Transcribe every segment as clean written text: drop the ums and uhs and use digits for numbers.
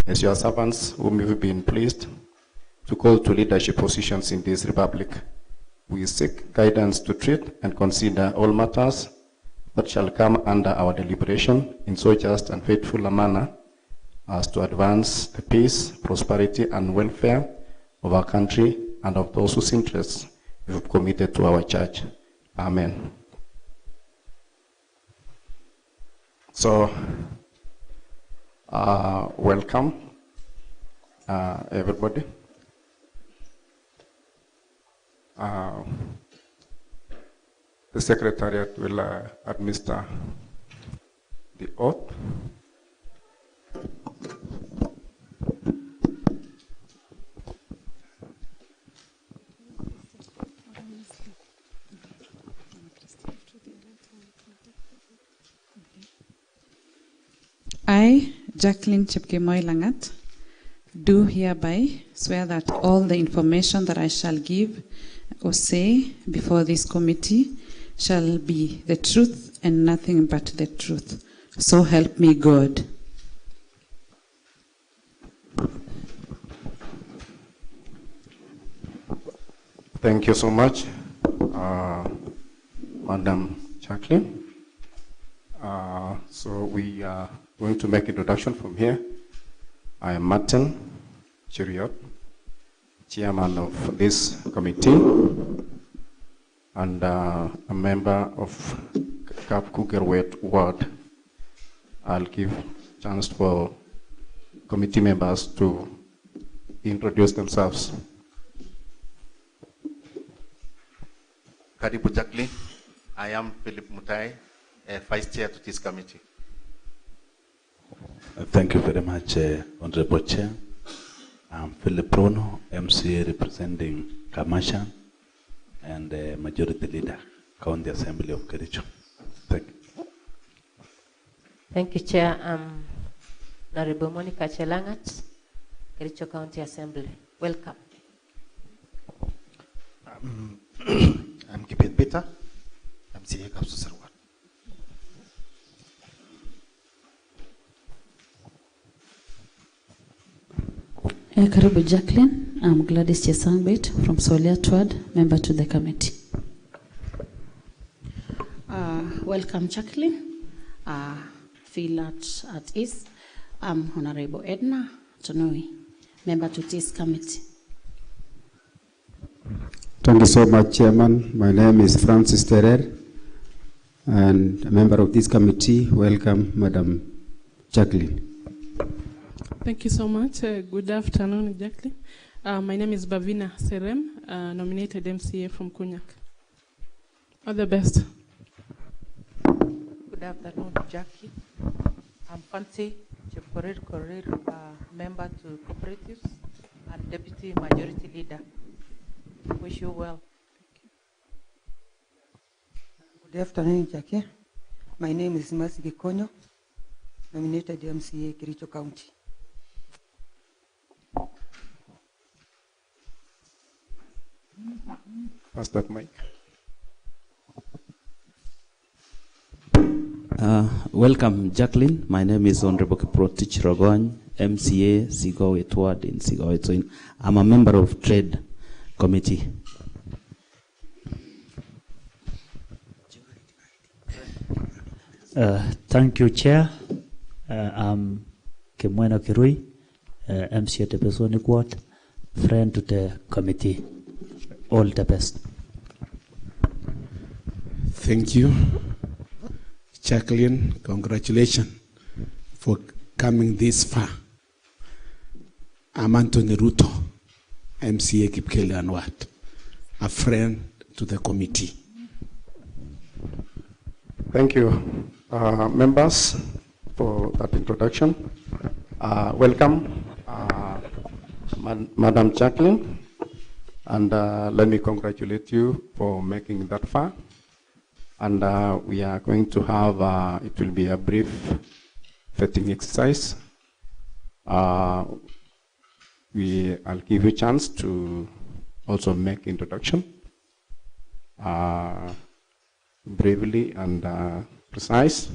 as your servants whom you've been pleased to call to leadership positions in this republic, we seek guidance to treat and consider all matters that shall come under our deliberation in so just and faithful a manner as to advance the peace, prosperity, and welfare of our country and of those whose interests you have committed to our church. Amen. So, welcome, everybody. The Secretariat will administer the oath. I, Jackline Langat, do hereby swear that all the information that I shall give or say before this committee shall be the truth and nothing but the truth. So help me God. Thank you so much, Madam Jackline. So we are going to make introduction from here. I am Martin Chiriot, chairman of this committee, and a member of Kapkugerwet Ward. I'll give chance for committee members to introduce themselves. Karibu Jackline. I am Philip Mutai, Vice Chair to this committee. Thank you very much, Honorable Chair. I'm Philip Bruno, MCA representing Kamasha and Majority Leader, County Assembly of Kericho. Thank you. Thank you, Chair. I'm Honorable Monica Chelangat, Kericho County Assembly. Welcome. I'm Kipet Peter, MCA Kapsu Sarwat. Karibu Jackline. I'm Gladys Chesangbet from Soliat Ward, member to the committee. Welcome, Jackline. Feel at ease. I'm Honorable Edna Tonoi, member to this committee. Thank you so much, Chairman. My name is Francis Terer, and a member of this committee. Welcome, Madam Jackline. Thank you so much. Good afternoon, Jackline. My name is Bavina Serem, nominated MCA from Kunyak. All the best. Good afternoon, Jackie. I'm Fancy Chepkorir, member to cooperatives and deputy majority leader. Wish you well. Good afternoon, Jackie. My name is Mercy Gikonyo, nominated MCA Kericho County. Pass that mic. Welcome, Jackline. My name is Honorable Kiprotich Rogony, MCA Sigowet Ward in Sigowet. So I'm a member of Trade Committee. Thank you, Chair. I'm Kimweno Kirui, MCA Tepesoni Ward, friend to the committee. All the best. Thank you, Jackline. Congratulations for coming this far. I'm Anthony Ruto, MCA Kipkeli Anwat, a friend to the committee. Thank you, members, for that introduction. Welcome, Madam Jackline, and let me congratulate you for making that far. And we are going to have, it will be a brief vetting exercise. I'll give you a chance to also make introduction briefly and precise,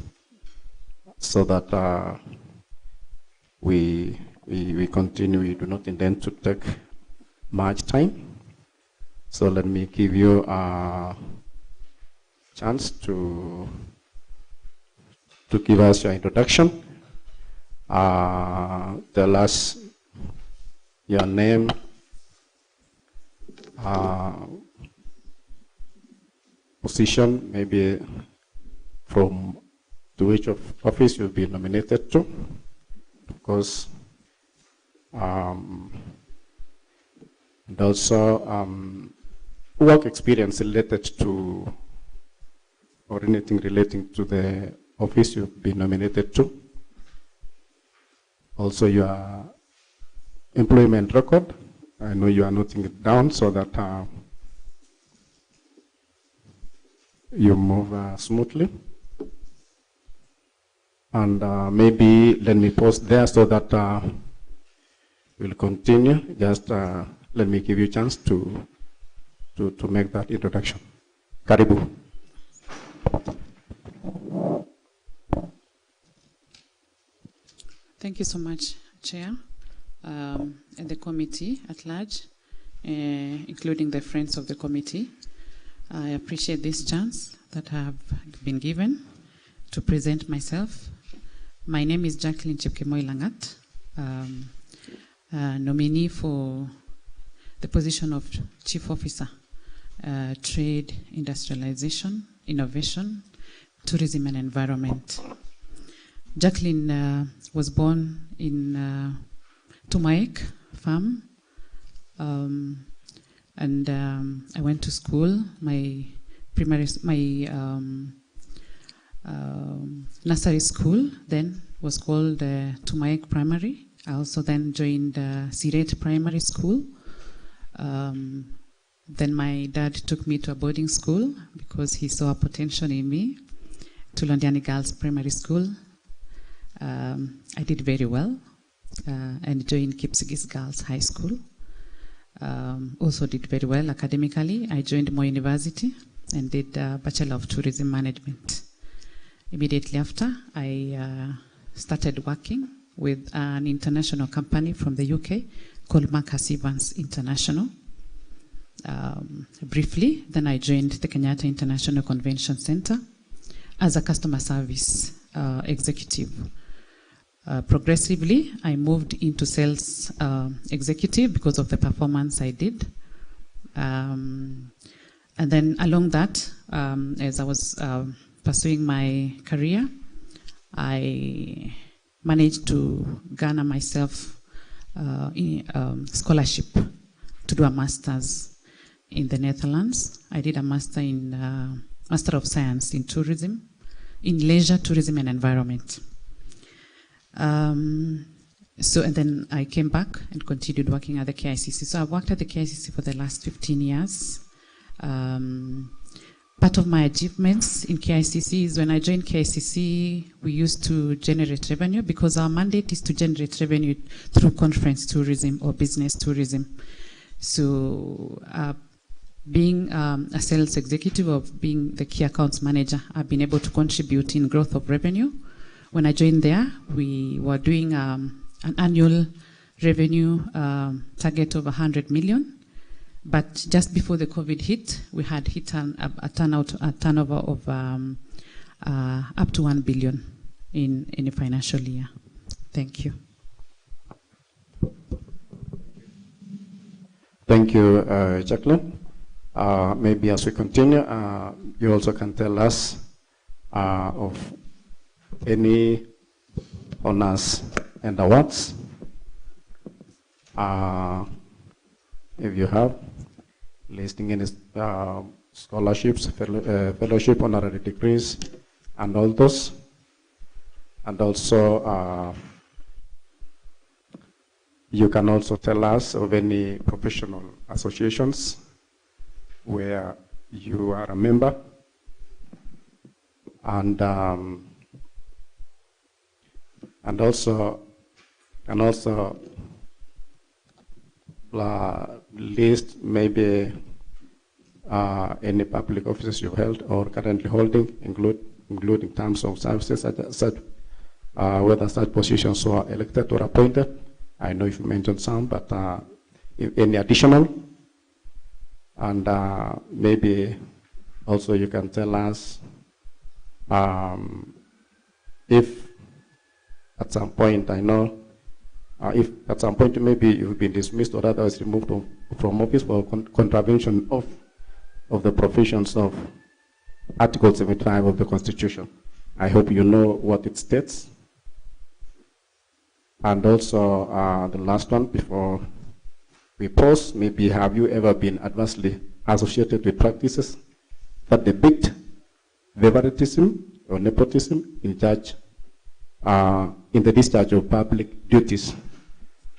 so that we we continue. We do not intend to take much time. So let me give you a chance to give us your introduction. Tell us your name, position, maybe from to which of office you'll be nominated to, because and also work experience related to or anything relating to the office you'll be nominated to. Also your employment record. I know you are noting it down so that you move smoothly. And maybe let me pause there so that we'll continue. Just let me give you a chance to make that introduction. Karibu. Thank you so much, Chair, and the committee at large, including the friends of the committee. I appreciate this chance that I have been given to present myself. My name is Jackline Langat, nominee for the position of Chief Officer, Trade, Industrialization, Innovation, Tourism and Environment. Jackline was born in Tumaik farm, and I went to school. My nursery school then was called Tumaik Primary. I also then joined Siret Primary School. Then my dad took me to a boarding school because he saw a potential in me, to Londiani Girls Primary School. I did very well and joined Kipsigis Girls High School. Also did very well academically. I joined Moi University and did a Bachelor of Tourism Management. Immediately after, I started working with an international company from the UK called Marcus Evans International. Briefly, then I joined the Kenyatta International Convention Center as a customer service executive. Progressively, I moved into sales executive because of the performance I did. And then along that, as I was pursuing my career, I managed to garner myself scholarship to do a master's in the Netherlands. I did a master in Master of Science in Tourism, in Leisure, Tourism and Environment. So, and then I came back and continued working at the KICC. So I've worked at the KICC for the last 15 years. Part of my achievements in KICC is when I joined KICC, we used to generate revenue because our mandate is to generate revenue through conference tourism or business tourism. So being a sales executive or being the key accounts manager, I've been able to contribute in growth of revenue. When I joined there, we were doing an annual revenue target of 100 million. But just before the COVID hit, we had hit a turnover of up to 1 billion in a financial year. Thank you. Thank you, Jackline. Maybe as we continue, you also can tell us of any honors and awards, if you have, listing any scholarships, fellowship, honorary degrees, and all those. And also, you can also tell us of any professional associations where you are a member, and also list maybe any public offices you held or currently holding, including terms of services, such whether such positions were elected or appointed, I know you've mentioned some, but if any additional? And maybe also you can tell us if at some point, I know, if at some point maybe you've been dismissed or otherwise removed from office for contravention of the provisions of Article 75 of the Constitution. I hope you know what it states. And also the last one before we pause, maybe have you ever been adversely associated with practices that depict favoritism or nepotism in the discharge of public duties?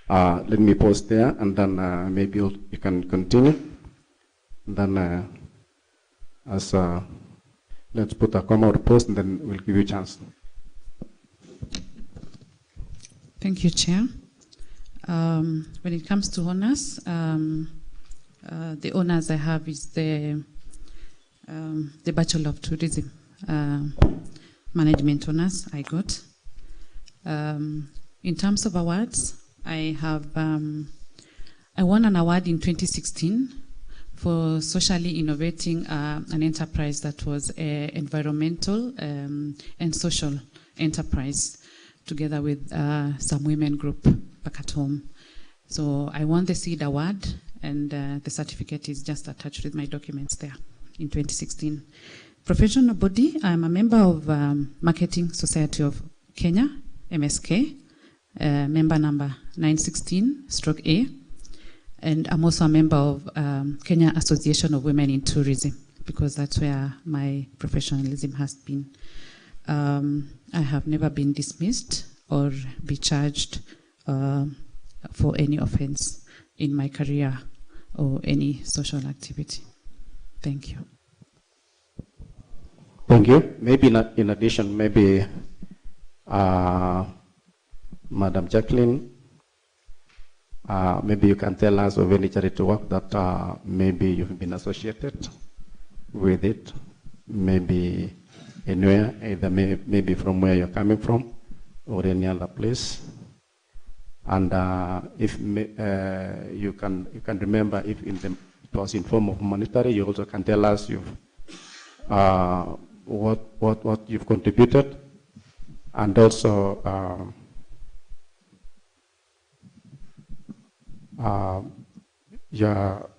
Let me pause there, and then maybe you can continue. And then let's put a comma or pause, and then we'll give you a chance. Thank you, Chair. When it comes to honors, the honors I have is the Bachelor of Tourism Management honors I got. In terms of awards, I won an award in 2016 for socially innovating an enterprise that was an environmental and social enterprise, together with some women group back at home. So I won the SEED award, and the certificate is just attached with my documents there in 2016. Professional body, I'm a member of Marketing Society of Kenya, MSK, member number 916/A, and I'm also a member of Kenya Association of Women in Tourism, because that's where my professionalism has been. I have never been dismissed or be charged for any offense in my career or any social activity. Thank you. Thank you. Maybe in addition, maybe Madam Jackline, maybe you can tell us of any charity work that maybe you've been associated with it, maybe anywhere, either maybe from where you're coming from or any other place. And if you can remember, if it was in form of monetary, you also can tell us what you've contributed, and also your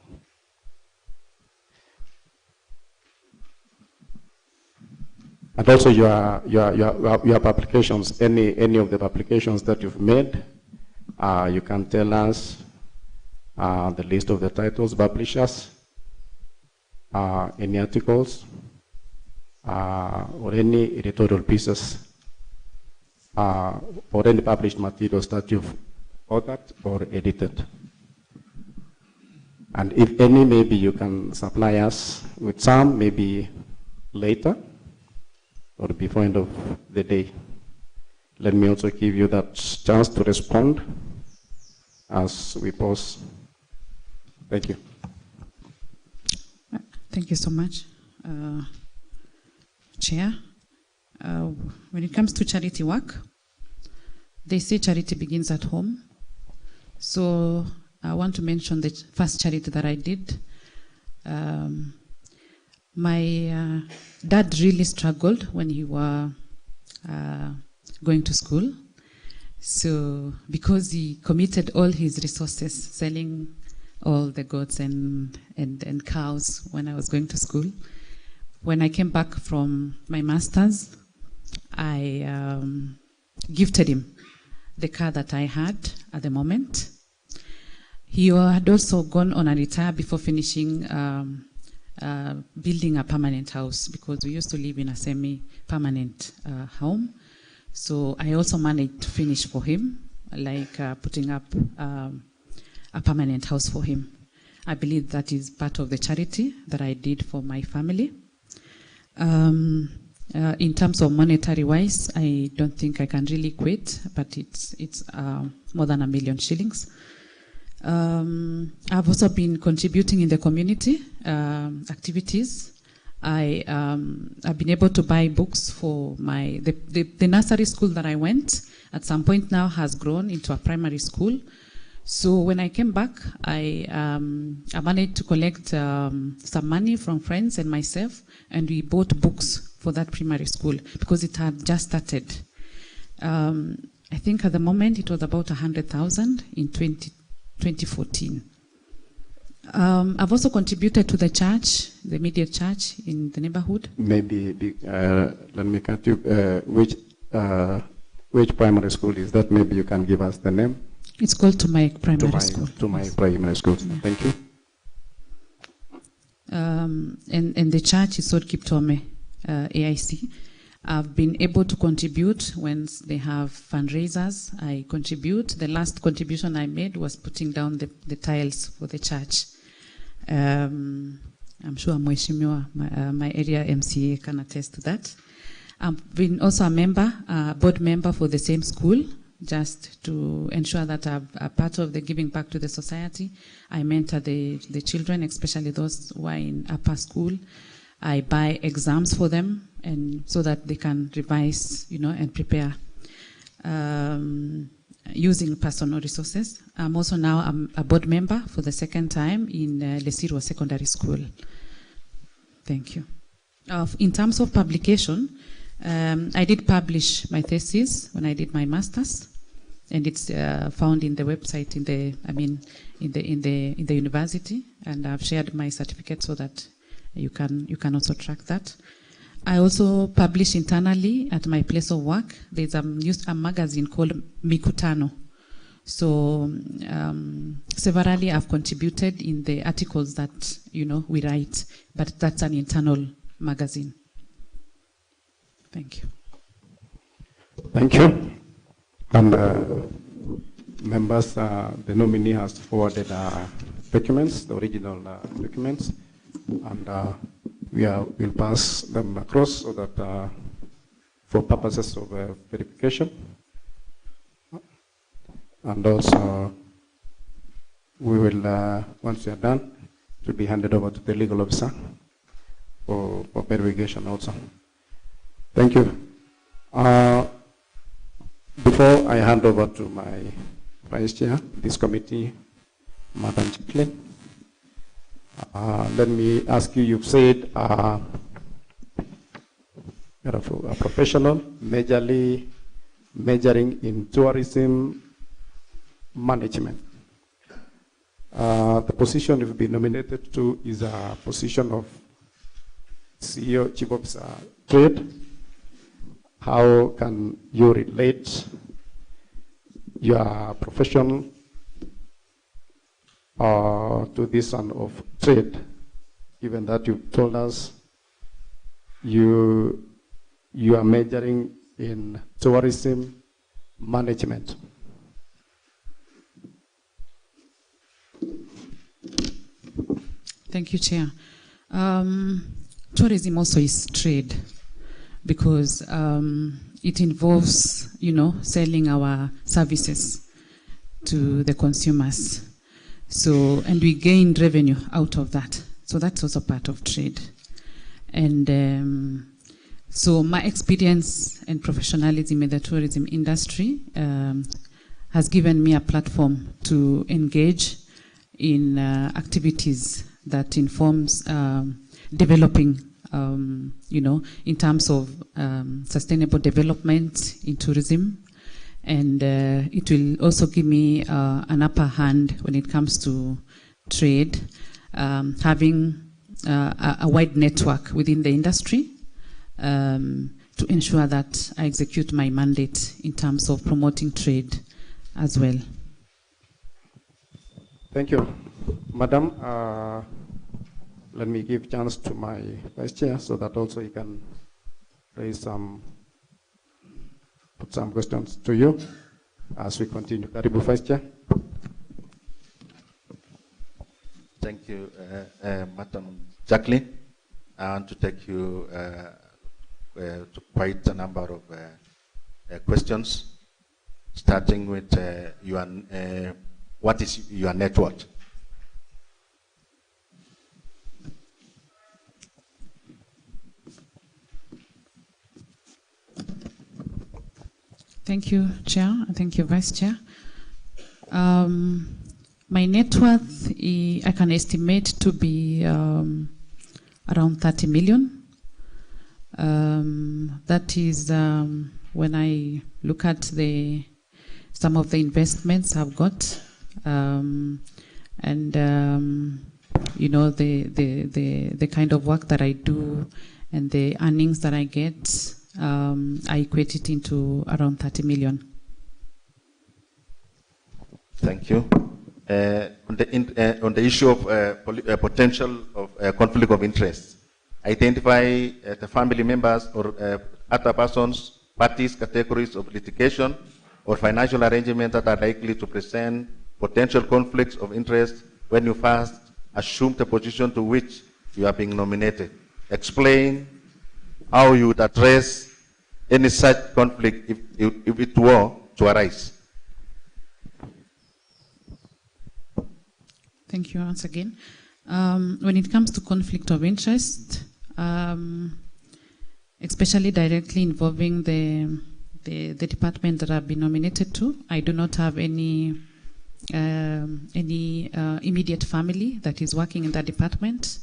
publications, any of the publications that you've made. You can tell us the list of the titles, publishers, any articles, or any editorial pieces, or any published materials that you've authored or edited. And if any, maybe you can supply us with some, maybe later or before end of the day. Let me also give you that chance to respond as we pause. Thank you. Thank you so much, Chair. When it comes to charity work, they say charity begins at home. So I want to mention the first charity that I did. My dad really struggled when he was going to school. So because he committed all his resources selling all the goats and cows when I was going to school, when I came back from my master's, I gifted him the car that I had at the moment. He had also gone on a retire before finishing building a permanent house, because we used to live in a semi-permanent home. So I also managed to finish for him, like putting up a permanent house for him. I believe that is part of the charity that I did for my family. In terms of monetary wise, I don't think I can really quit, but it's more than 1 million shillings. I've also been contributing in the community activities. I've been able to buy books for the nursery school that I went. At some point now has grown into a primary school. So when I came back, I managed to collect some money from friends and myself, and we bought books for that primary school because it had just started. I think at the moment it was about 100,000 in 2014. I've also contributed to the church, the immediate church in the neighborhood. Maybe, let me cut you. Which primary school is that? Maybe you can give us the name. It's called Tumaik Primary School. Tumaik Primary School. Thank you. And the church is Sod Kiptome AIC. I've been able to contribute when they have fundraisers. I contribute. The last contribution I made was putting down the tiles for the church. I'm sure Mheshimiwa, my area MCA, can attest to that. I've been also a board member for the same school, just to ensure that I'm a part of the giving back to the society. I mentor the children, especially those who are in upper school. I buy exams for them, and so that they can revise, and prepare using personal resources. I'm also now a board member for the second time in Lesirwa Secondary School. Thank you. In terms of publication, I did publish my thesis when I did my master's, and it's found in the website in the university, and I've shared my certificate so that you can also track that. I also publish internally at my place of work. There's a magazine called Mikutano. So severally I've contributed in the articles that we write, but that's an internal magazine. Thank you. Thank you. And members, the nominee has forwarded documents, the original documents, and we'll pass them across so that for purposes of verification. And also, we will, once we are done, it will be handed over to the legal officer for verification also. Thank you. Before I hand over to my vice chair, this committee, Madam Jackline, let me ask you, you've said you're a professional, majorly majoring in tourism management. The position you've been nominated to is a position of CEO, Chief Officer, Trade. How can you relate your profession to this one of trade, given that you've told us you are majoring in tourism management? Thank you, Chair. Tourism also is trade, because it involves, selling our services to the consumers. So, and we gain revenue out of that. So that's also part of trade. And so my experience and professionalism in the tourism industry has given me a platform to engage in activities that informs developing in terms of sustainable development in tourism. And it will also give me an upper hand when it comes to trade, having a wide network within the industry to ensure that I execute my mandate in terms of promoting trade as well. Thank you. Madam, let me give chance to my vice chair so that also he can raise put some questions to you as we continue. Karibu, vice chair. Thank you, Madam Jackline. I want to take you to quite a number of questions, starting with what is your net worth? Thank you, Chair, and thank you, Vice Chair. My net worth, I can estimate to be around 30 million. That is when I look at some of the investments I've got, and you know, the kind of work that I do and the earnings that I get, I equate it into around 30 million. Thank you. On the issue of potential of conflict of interest, identify the family members or other persons, parties, categories of litigation or financial arrangements that are likely to present potential conflicts of interest when you first assume the position to which you are being nominated. Explain how you would address any such conflict if it were to arise. Thank you once again. When it comes to conflict of interest, especially directly involving the department that I've been nominated to, I do not have any immediate family that is working in that department.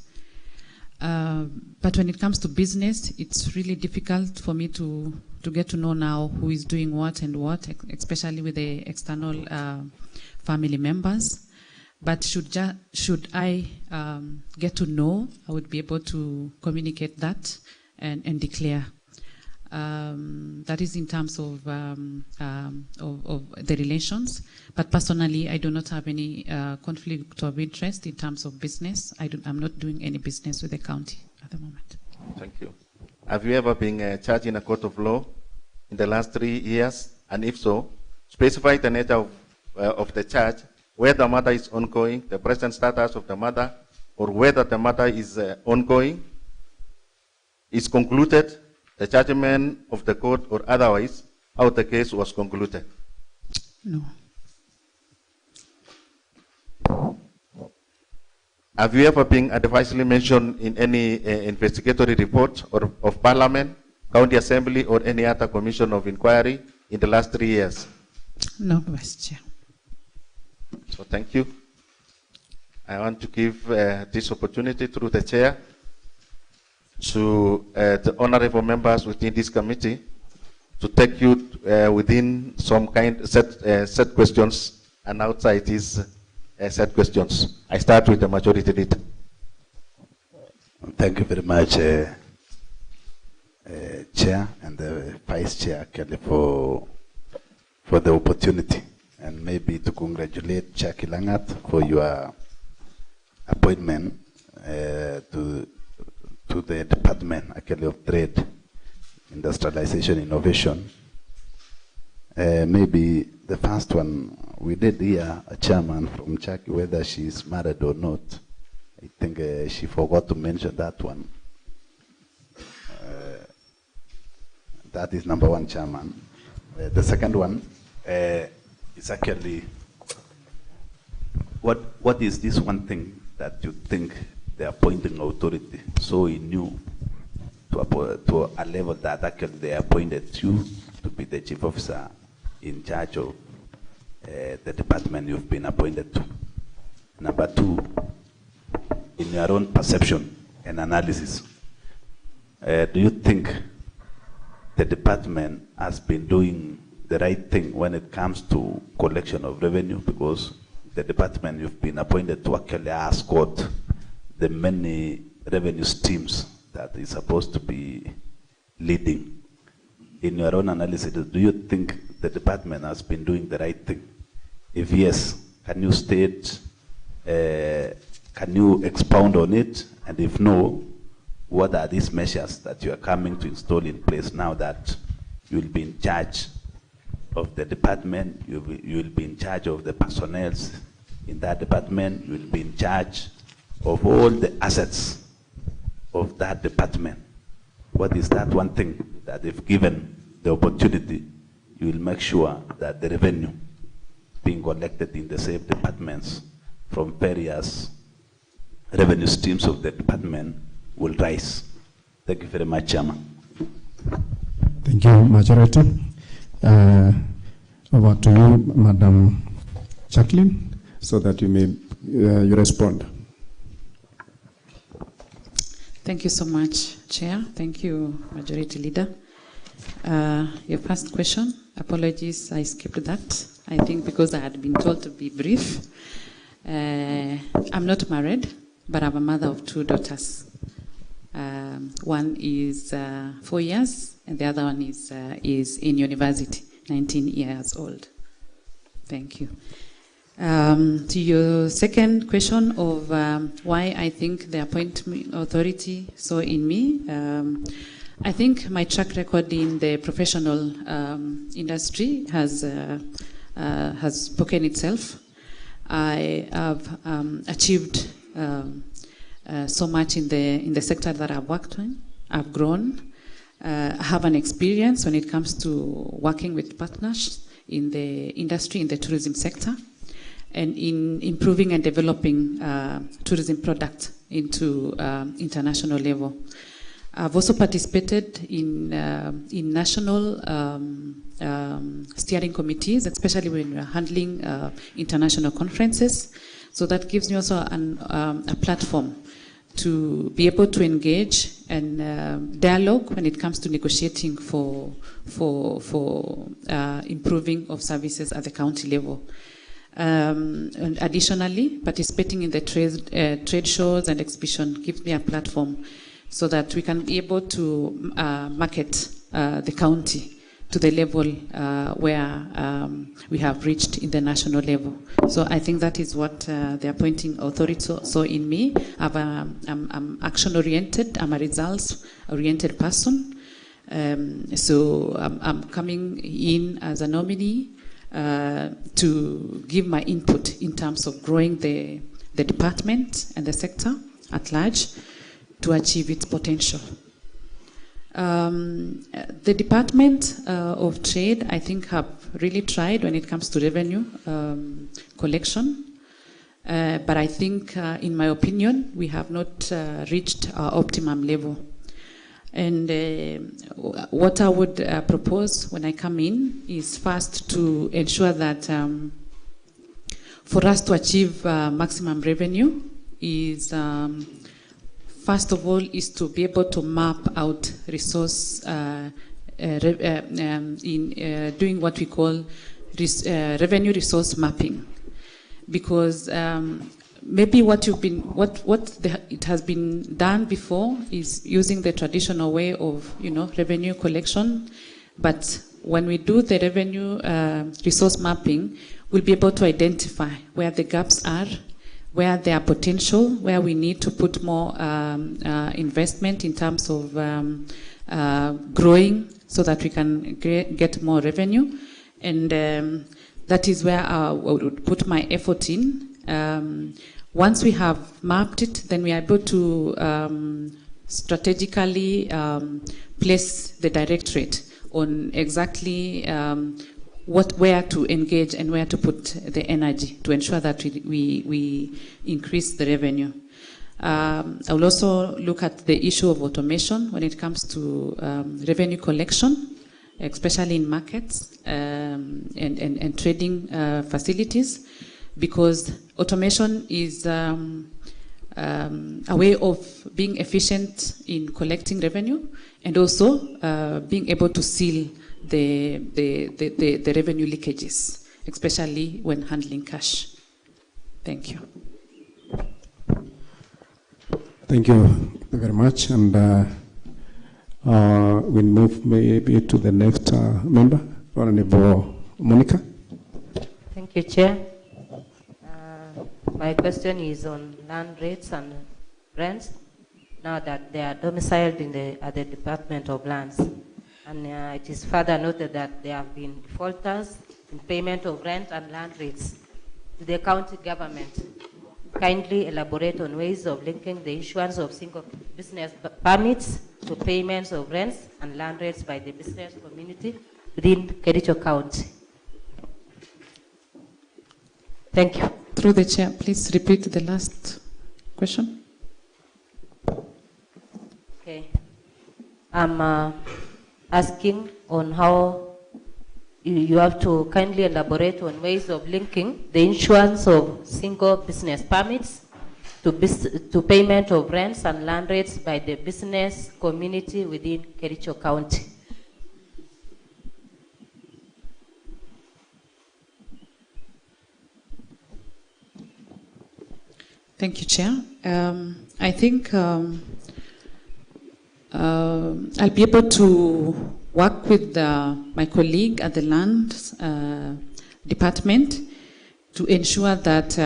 But when it comes to business, it's really difficult for me to get to know now who is doing what and what, especially with the external family members. But should I get to know, I would be able to communicate that and declare. That is in terms of the relations. But personally, I do not have any conflict of interest in terms of business. I'm not doing any business with the county at the moment. Thank you. Have you ever been charged in a court of law in the last 3 years? And if so, specify the nature of the charge, whether the matter is ongoing, the present status of the matter, or whether the matter is ongoing, is concluded, the judgment of the court, or otherwise, how the case was concluded. No. Have you ever been advisedly mentioned in any investigatory report of Parliament, County Assembly, or any other commission of inquiry in the last 3 years? No, Vice Chair. So thank you. I want to give this opportunity through the chair to the honorable members within this committee to take you within some kind set questions and outside these set questions. I start with the majority leader. Thank you very much, Chair and the Vice Chair, Kelly, for the opportunity, and maybe to congratulate Jackie Langat for your appointment to the Department of Trade, Industrialization, Innovation. Maybe the first one, we did hear a chairman from Jackie, whether she's married or not. I think she forgot to mention that one. That is number one, chairman. The second one is actually, what is this one thing that you think the appointing authority so new to a level that actually they appointed you to be the chief officer in charge of the department you've been appointed to? Number two, in your own perception and analysis, do you think the department has been doing the right thing when it comes to collection of revenue? Because the department you've been appointed to actually has got the many revenue streams that is supposed to be leading. In your own analysis, do you think the department has been doing the right thing? If yes, can you state, can you expound on it? And if no, what are these measures that you are coming to install in place now that you will be in charge of the department, you will be in charge of the personnel in that department, you will be in charge of all the assets of that department? What is that one thing that if given the opportunity, you will make sure that the revenue being collected in the same departments from various revenue streams of the department will rise? Thank you very much, Chairman. Thank you, Majority. Over to you, Madam Jackline, so that you may you respond. Thank you so much, Chair. Thank you, Majority Leader. Your first question, apologies, I skipped that. I think because I had been told to be brief. I'm not married, but I'm a mother of 2 daughters. One is 4 years, and the other one is in university, 19 years old. Thank you. To your second question of why I think the appointment authority saw in me, I think my track record in the professional industry has spoken itself. I have achieved so much in the sector that I've worked in. I've grown. I have an experience when it comes to working with partners in the industry, in the tourism sector, and in improving and developing tourism products into international level. I've also participated in national steering committees, especially when we're handling international conferences. So that gives me also a platform to be able to engage and dialogue when it comes to negotiating for improving of services at the county level. And additionally, participating in the trade shows and exhibition gives me a platform so that we can be able to market the county to the level where we have reached in the national level. So I think that is what the appointing authority saw in me. I'm action-oriented, I'm a results-oriented person. So I'm coming in as a nominee to give my input in terms of growing the department and the sector at large to achieve its potential. The Department of Trade, I think, have really tried when it comes to revenue collection. But I think, in my opinion, we have not reached our optimum level. And what I would propose when I come in is first to ensure that for us to achieve maximum revenue is first of all, is to be able to map out resource in doing what we call revenue resource mapping, because maybe it has been done before is using the traditional way of revenue collection, but when we do the revenue resource mapping, we'll be able to identify where the gaps are, where there are potential, where we need to put more investment in terms of growing so that we can get more revenue. And that is where I would put my effort in. Once we have mapped it, then we are able to strategically place the directorate on exactly where to engage and where to put the energy to ensure that we increase the revenue. I will also look at the issue of automation when it comes to revenue collection, especially in markets and trading facilities, because automation is a way of being efficient in collecting revenue and also being able to seal the revenue leakages, especially when handling cash. Thank you. Thank you very much. And we'll move maybe to the next member, Honorable Monica. Thank you, Chair. My question is on land rates and rents, now that they are domiciled at the Department of Lands. And it is further noted that there have been defaulters in payment of rent and land rates to the county government. Kindly elaborate on ways of linking the issuance of single business permits to payments of rents and land rates by the business community within Kericho County. Thank you. Through the chair, please repeat the last question. Okay. I'm asking on how you have to kindly elaborate on ways of linking the issuance of single business permits to payment of rents and land rates by the business community within Kericho County. Thank you, Chair. I think I'll be able to work with my colleague at the land department to ensure that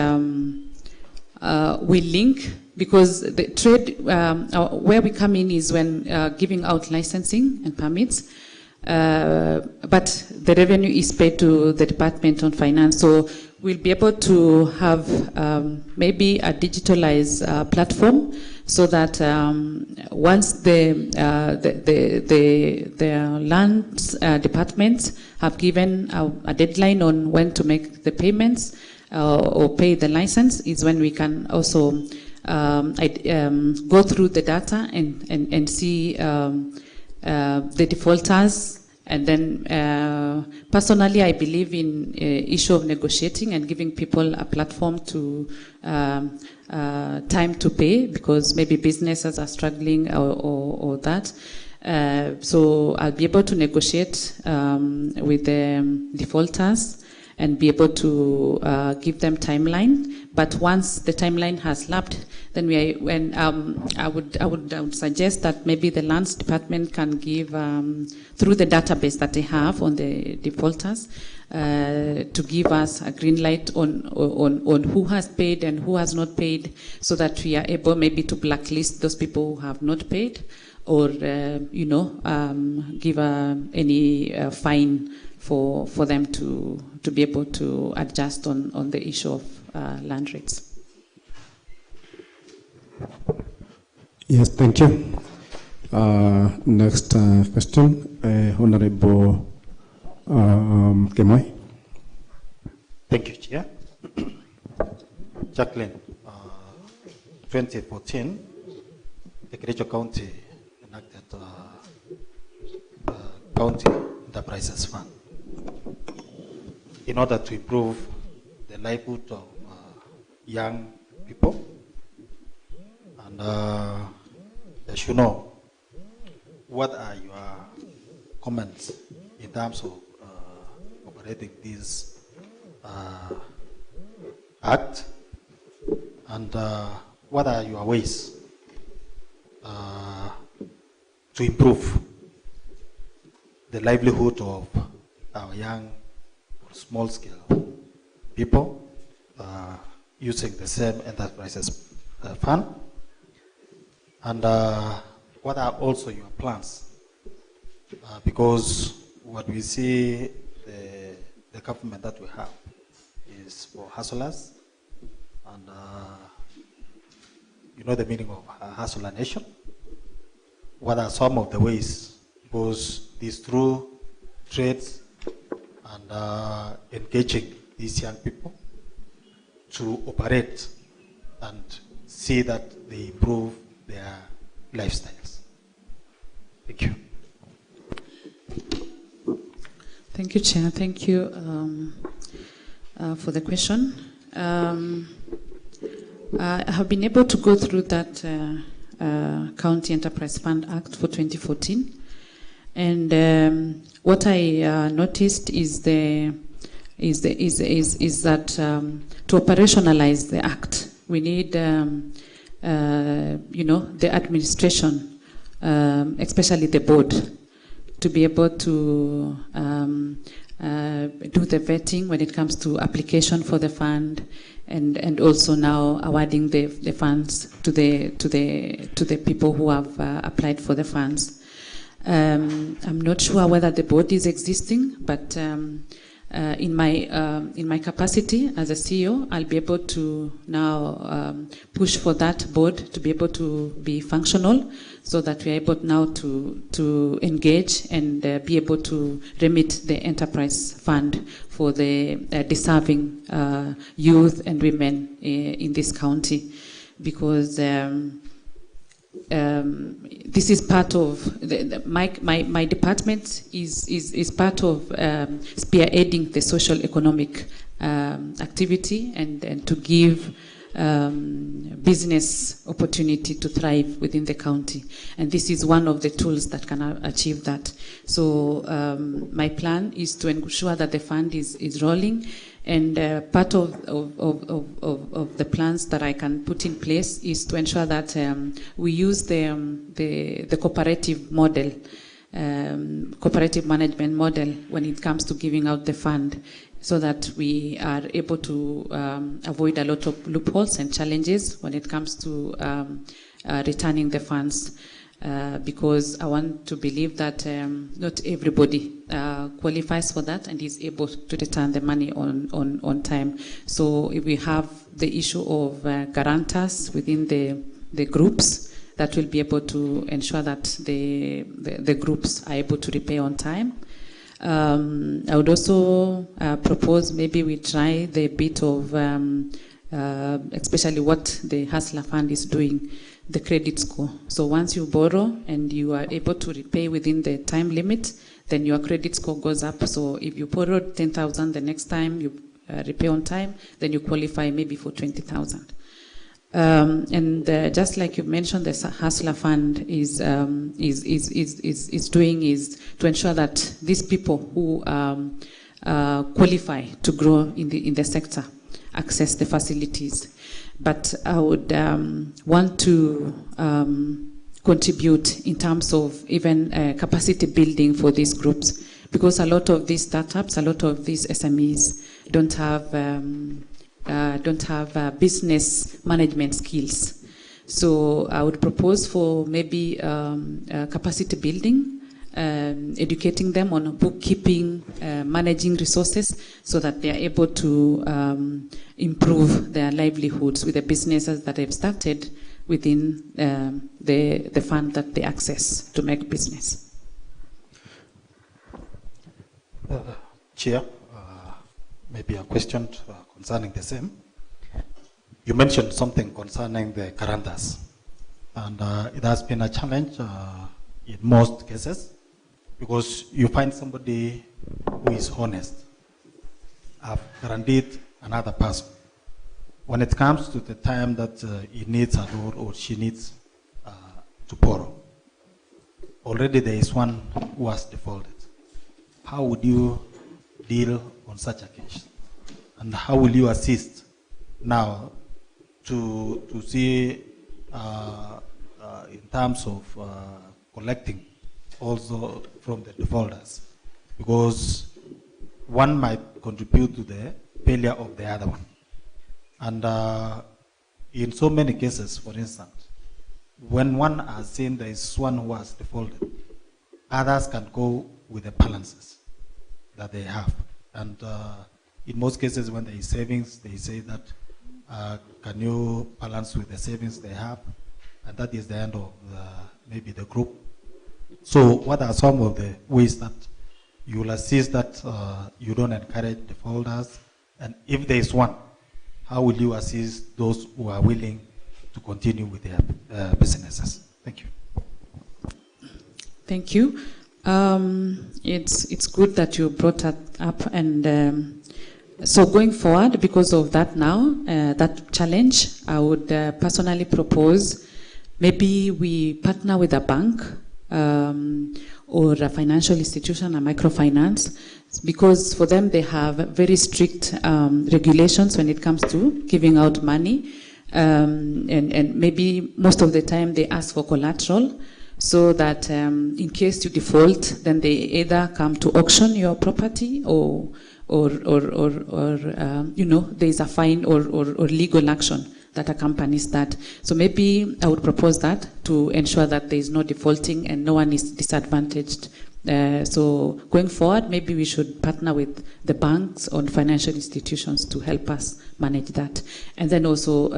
we link, because the trade, where we come in is when giving out licensing and permits, but the revenue is paid to the Department on Finance. So we'll be able to have maybe a digitalized platform, so that once the land departments have given a deadline on when to make the payments or pay the license, is when we can also go through the data and see the defaulters. And then personally, I believe in issue of negotiating and giving people a platform to time to pay, because maybe businesses are struggling or that. So I'll be able to negotiate with the defaulters and be able to give them timeline. But once the timeline has lapsed, then I would suggest that maybe the lands department can give through the database that they have on the defaulters to give us a green light on who has paid and who has not paid, so that we are able maybe to blacklist those people who have not paid, or give any fine for them to be able to adjust on the issue of land rates. Yes, thank you. Next question, Honorable Kemoy. Thank you, Chair. Jackline, 2014, the Kericho County enacted County Enterprises Fund in order to improve the livelihood of young people. And as you know, what are your comments in terms of operating this act, and what are your ways to improve the livelihood of our young or small-scale people using the same enterprises fund? And what are also your plans? Because what we see, the government that we have is for hustlers, and you know the meaning of hustler nation. What are some of the ways? Because these through trades and engaging these young people to operate and see that they improve their lifestyles. Thank you. Thank you, Chair. Thank you for the question. I have been able to go through that County Enterprise Fund Act for 2014, and what I noticed is that to operationalize the act, we need the administration, especially the board, to be able to do the vetting when it comes to application for the fund, and also now awarding the funds to the people who have applied for the funds. I'm not sure whether the board is existing, but in my capacity as a CEO, I'll be able to now push for that board to be able to be functional, so that we're able now to engage and be able to remit the enterprise fund for the deserving youth and women in this county. Because this is part of my department is part of spearheading the social economic activity and to give business opportunity to thrive within the county, and this is one of the tools that can achieve that. So my plan is to ensure that the fund is rolling, and part of the plans that I can put in place is to ensure that we use the cooperative model, cooperative management model when it comes to giving out the fund, so that we are able to avoid a lot of loopholes and challenges when it comes to returning the funds. Because I want to believe that not everybody qualifies for that and is able to return the money on time. So if we have the issue of guarantors within the groups, that will be able to ensure that the groups are able to repay on time. I would also propose maybe we try the bit of, especially what the Hustler Fund is doing, the credit score. So once you borrow and you are able to repay within the time limit, then your credit score goes up. So if you borrowed 10,000, the next time you repay on time, then you qualify maybe for 20,000. And just like you mentioned, the Hustler Fund is doing is to ensure that these people who qualify to grow in the sector access the facilities. But I would want to contribute in terms of even capacity building for these groups, because a lot of these startups, a lot of these SMEs don't have business management skills. So I would propose for maybe capacity building, educating them on bookkeeping, managing resources, so that they are able to improve their livelihoods with the businesses that they've started within the fund that they access to make business. Chair, maybe a question concerning the same. You mentioned something concerning the guarantors, and it has been a challenge in most cases, because you find somebody who is honest, have guaranteed another person. When it comes to the time that he needs a loan or she needs to borrow, already there is one who has defaulted. How would you deal on such a case? And how will you assist now to see in terms of collecting also from the defaulters? Because one might contribute to the failure of the other one. And in so many cases, for instance, when one has seen there is one who has defaulted, others can go with the balances that they have. And in most cases, when there is savings, they say that, can you balance with the savings they have? And that is the end of maybe the group. So what are some of the ways that you will assist that you don't encourage defaulters? And if there is one, how will you assist those who are willing to continue with their businesses? Thank you. Thank you. It's good that you brought that up, and so going forward, because of that now, that challenge, I would personally propose maybe we partner with a bank or a financial institution, a microfinance, because for them they have very strict regulations when it comes to giving out money, and maybe most of the time they ask for collateral, so that in case you default, then they either come to auction your property or you know, there is a fine or legal action that accompanies that. So maybe I would propose that to ensure that there is no defaulting and no one is disadvantaged. So going forward, maybe we should partner with the banks or financial institutions to help us manage that. And then also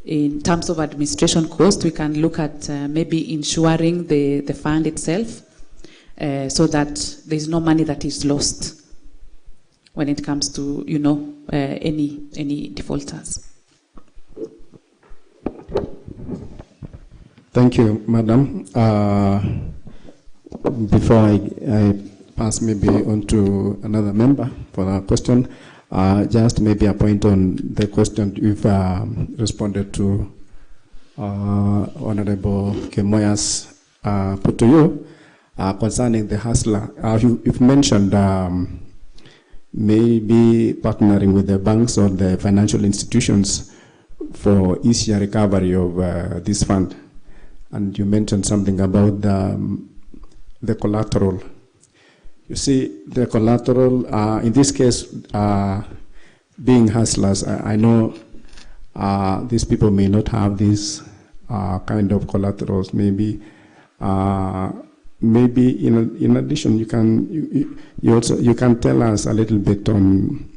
in terms of administration cost, we can look at maybe insuring the fund itself, so that there is no money that is lost when it comes to, you know, any defaulters. Thank you, Madam. Before I pass maybe on to another member for a question, just maybe a point on the question you've responded to Honorable Kemoya's put to you concerning the hustler. You've mentioned maybe partnering with the banks or the financial institutions for easier recovery of this fund. And you mentioned something about the collateral. You see, the collateral, in this case, being hustlers, I know these people may not have this kind of collaterals. Maybe in addition, you can tell us a little bit on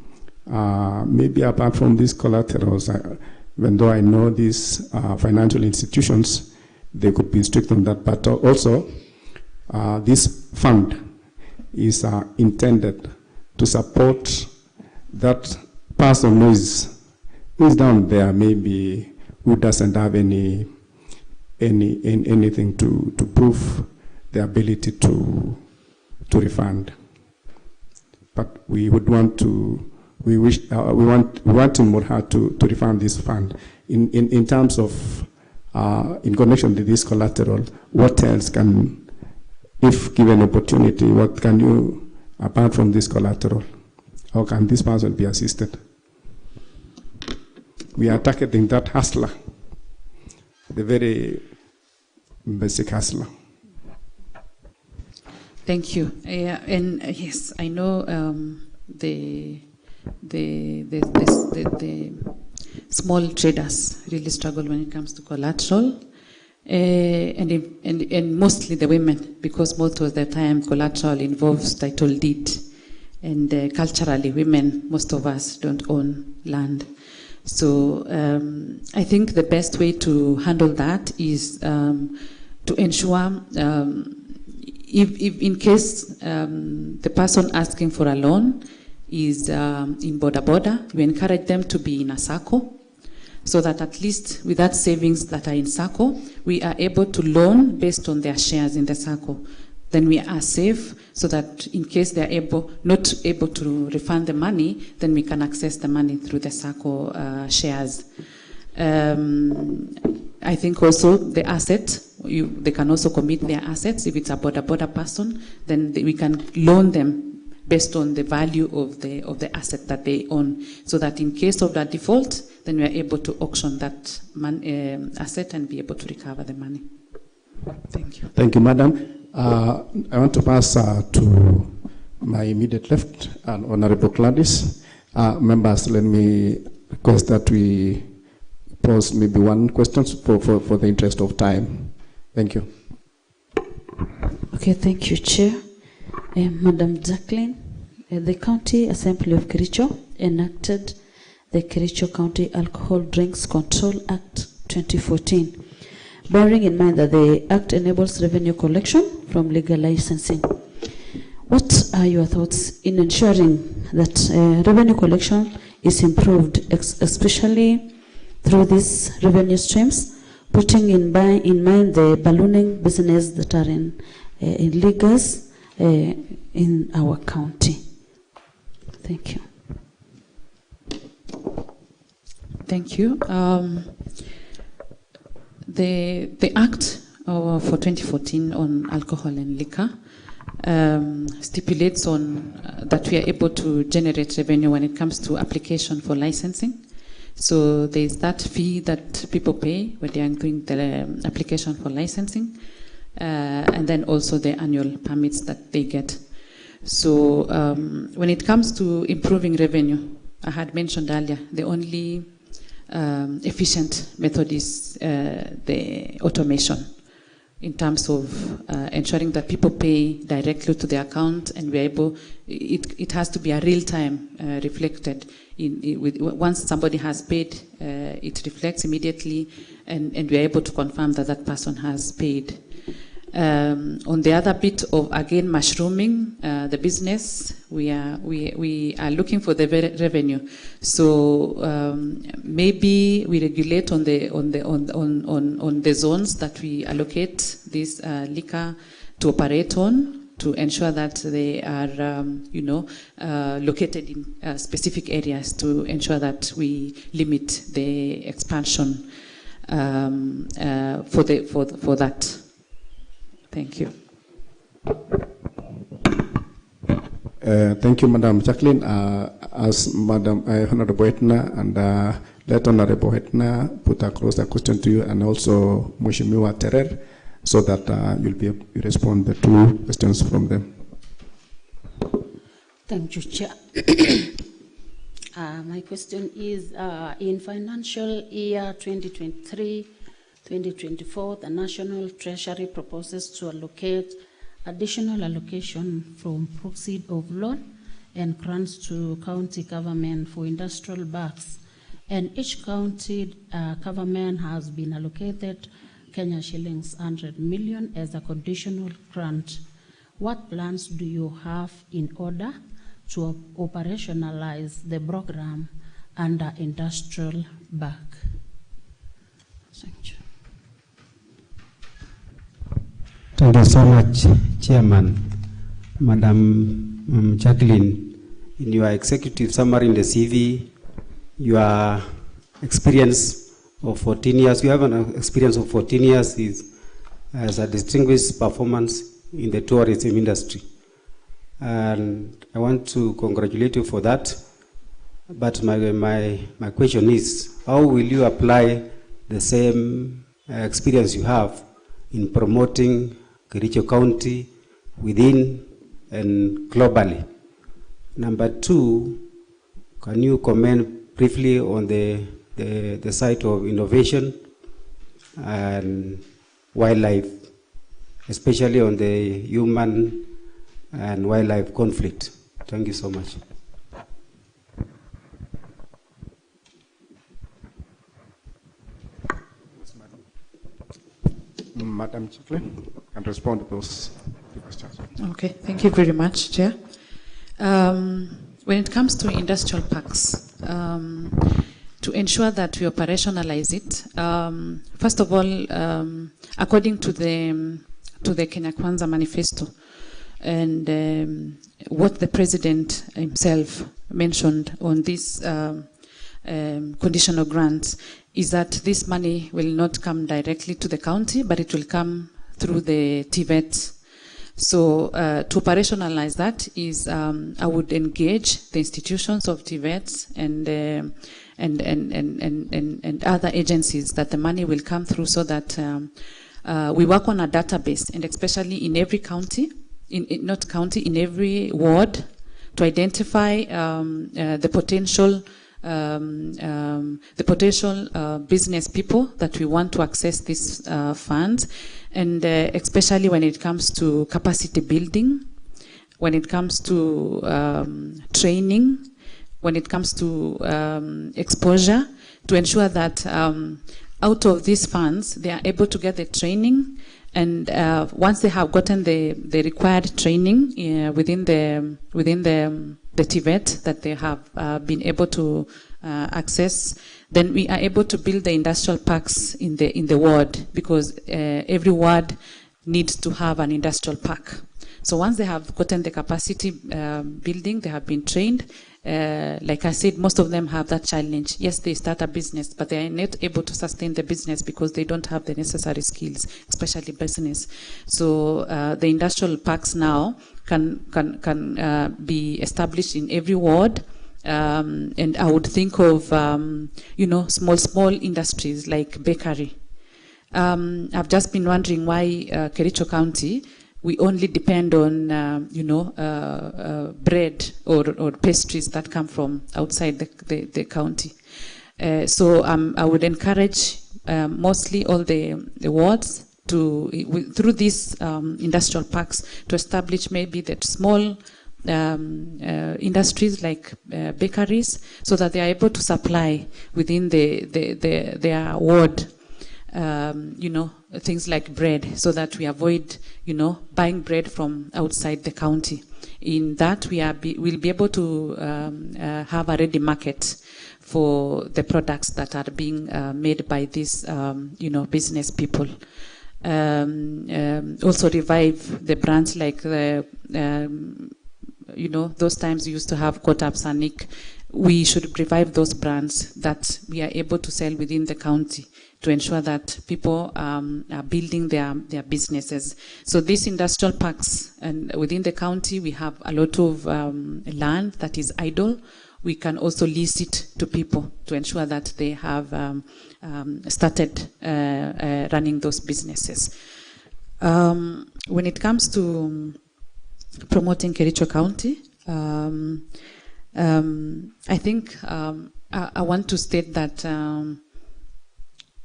maybe apart from these collaterals, even though I know these financial institutions, they could be strict on that, but also this fund is intended to support that person who is down there, maybe who doesn't have anything to prove the ability to refund. But we would want to, we want him or her to refund this fund. In terms of in connection to this collateral, what else can, if given opportunity, what can you, apart from this collateral, how can this person be assisted? We are targeting that hustler, the very basic hustler. Thank you. And yes, I know the small traders really struggle when it comes to collateral. And mostly the women, because most of the time collateral involves title deed, and culturally women, most of us don't own land. So I think the best way to handle that is to ensure if in case the person asking for a loan is in border, we encourage them to be in a SACCO, so that at least with that savings that are in SACCO, we are able to loan based on their shares in the SACCO. Then we are safe, so that in case they are not able to refund the money, then we can access the money through the SACCO shares. I think also the asset, they can also commit their assets. If it's a border person, then we can loan them based on the value of the asset that they own, so that in case of that default, then we are able to auction that asset and be able to recover the money. Thank you. Thank you, Madam. I want to pass to my immediate left, Honorable Gladys. Members, let me request that we pose maybe one question for the interest of time. Thank you. Okay, thank you, Chair. Madam Jackline, the County Assembly of Kericho enacted the Kericho County Alcohol Drinks Control Act 2014, bearing in mind that the Act enables revenue collection from legal licensing. What are your thoughts in ensuring that revenue collection is improved, especially through these revenue streams, putting in mind the ballooning business that are in illegals in our county? Thank you. Thank you. The Act for 2014 on alcohol and liquor stipulates on that we are able to generate revenue when it comes to application for licensing. So there is that fee that people pay when they are doing the application for licensing, and then also the annual permits that they get. So when it comes to improving revenue, I had mentioned earlier, the only efficient method is the automation, in terms of ensuring that people pay directly to the account, and we're able, it has to be a real time reflected. Once somebody has paid, it reflects immediately, and we're able to confirm that that person has paid. On the other bit of, again, mushrooming the business, we are looking for the revenue. So maybe we regulate on the zones that we allocate this liquor to operate on, to ensure that they are, located in specific areas, to ensure that we limit the expansion for that. Thank you. Thank you, Madam Jackline. As Madam Honorable Etna and let Honorable Etna put across the question to you, and also Mheshimiwa Terer, so that you'll be able to respond the two questions from them. Thank you, Chair. My question is, in financial year 2023-2024, the National Treasury proposes to allocate additional allocation from proceeds of loan and grants to county government for industrial parks. And each county government has been allocated Kenya shillings 100 million as a conditional grant. What plans do you have in order to operationalize the program under industrial park? Thank you. Thank you so much, Chairman. Madam Jackline, in your executive summary in the CV, your experience of 14 years, you have an experience of 14 years as a distinguished performance in the tourism industry. And I want to congratulate you for that. But my question is, how will you apply the same experience you have in promoting Kericho County within and globally? Number two, can you comment briefly on the side of innovation and wildlife, especially on the human and wildlife conflict? Thank you so much. Madam Jackline can respond to those two questions. Okay, thank you very much, Chair. When it comes to industrial parks, to ensure that we operationalize it, first of all, according to the Kenya Kwanza Manifesto, and what the President himself mentioned on this conditional grants, is that this money will not come directly to the county, but it will come through the TVET. So to operationalize that is, I would engage the institutions of TVET and other agencies that the money will come through, so that we work on a database, and especially in every county, in every ward, to identify the potential business people that we want to access these funds, and especially when it comes to capacity building, when it comes to training, when it comes to exposure, to ensure that out of these funds they are able to get the training, and once they have gotten the required training within the TVET that they have been able to access, then we are able to build the industrial parks in the ward, because every ward needs to have an industrial park. So once they have gotten the capacity building, they have been trained. Like I said, most of them have that challenge. Yes, they start a business, but they are not able to sustain the business because they don't have the necessary skills, especially business. So the industrial parks now can be established in every ward. And I would think of small industries like bakery. I've just been wondering why Kericho County, we only depend on bread or pastries that come from outside the county. So I would encourage mostly all the wards through these industrial parks to establish maybe that small industries like bakeries, so that they are able to supply within their ward. things like bread, so that we avoid, buying bread from outside the county. In that, we'll be able to have a ready market for the products that are being made by these, business people. Also revive the brands like the, those times we used to have Kotap Sanik. We should revive those brands that we are able to sell within the county to ensure that people are building their businesses. So these industrial parks, and within the county, we have a lot of land that is idle. We can also lease it to people to ensure that they have started running those businesses. When it comes to promoting Kericho County, I think I want to state that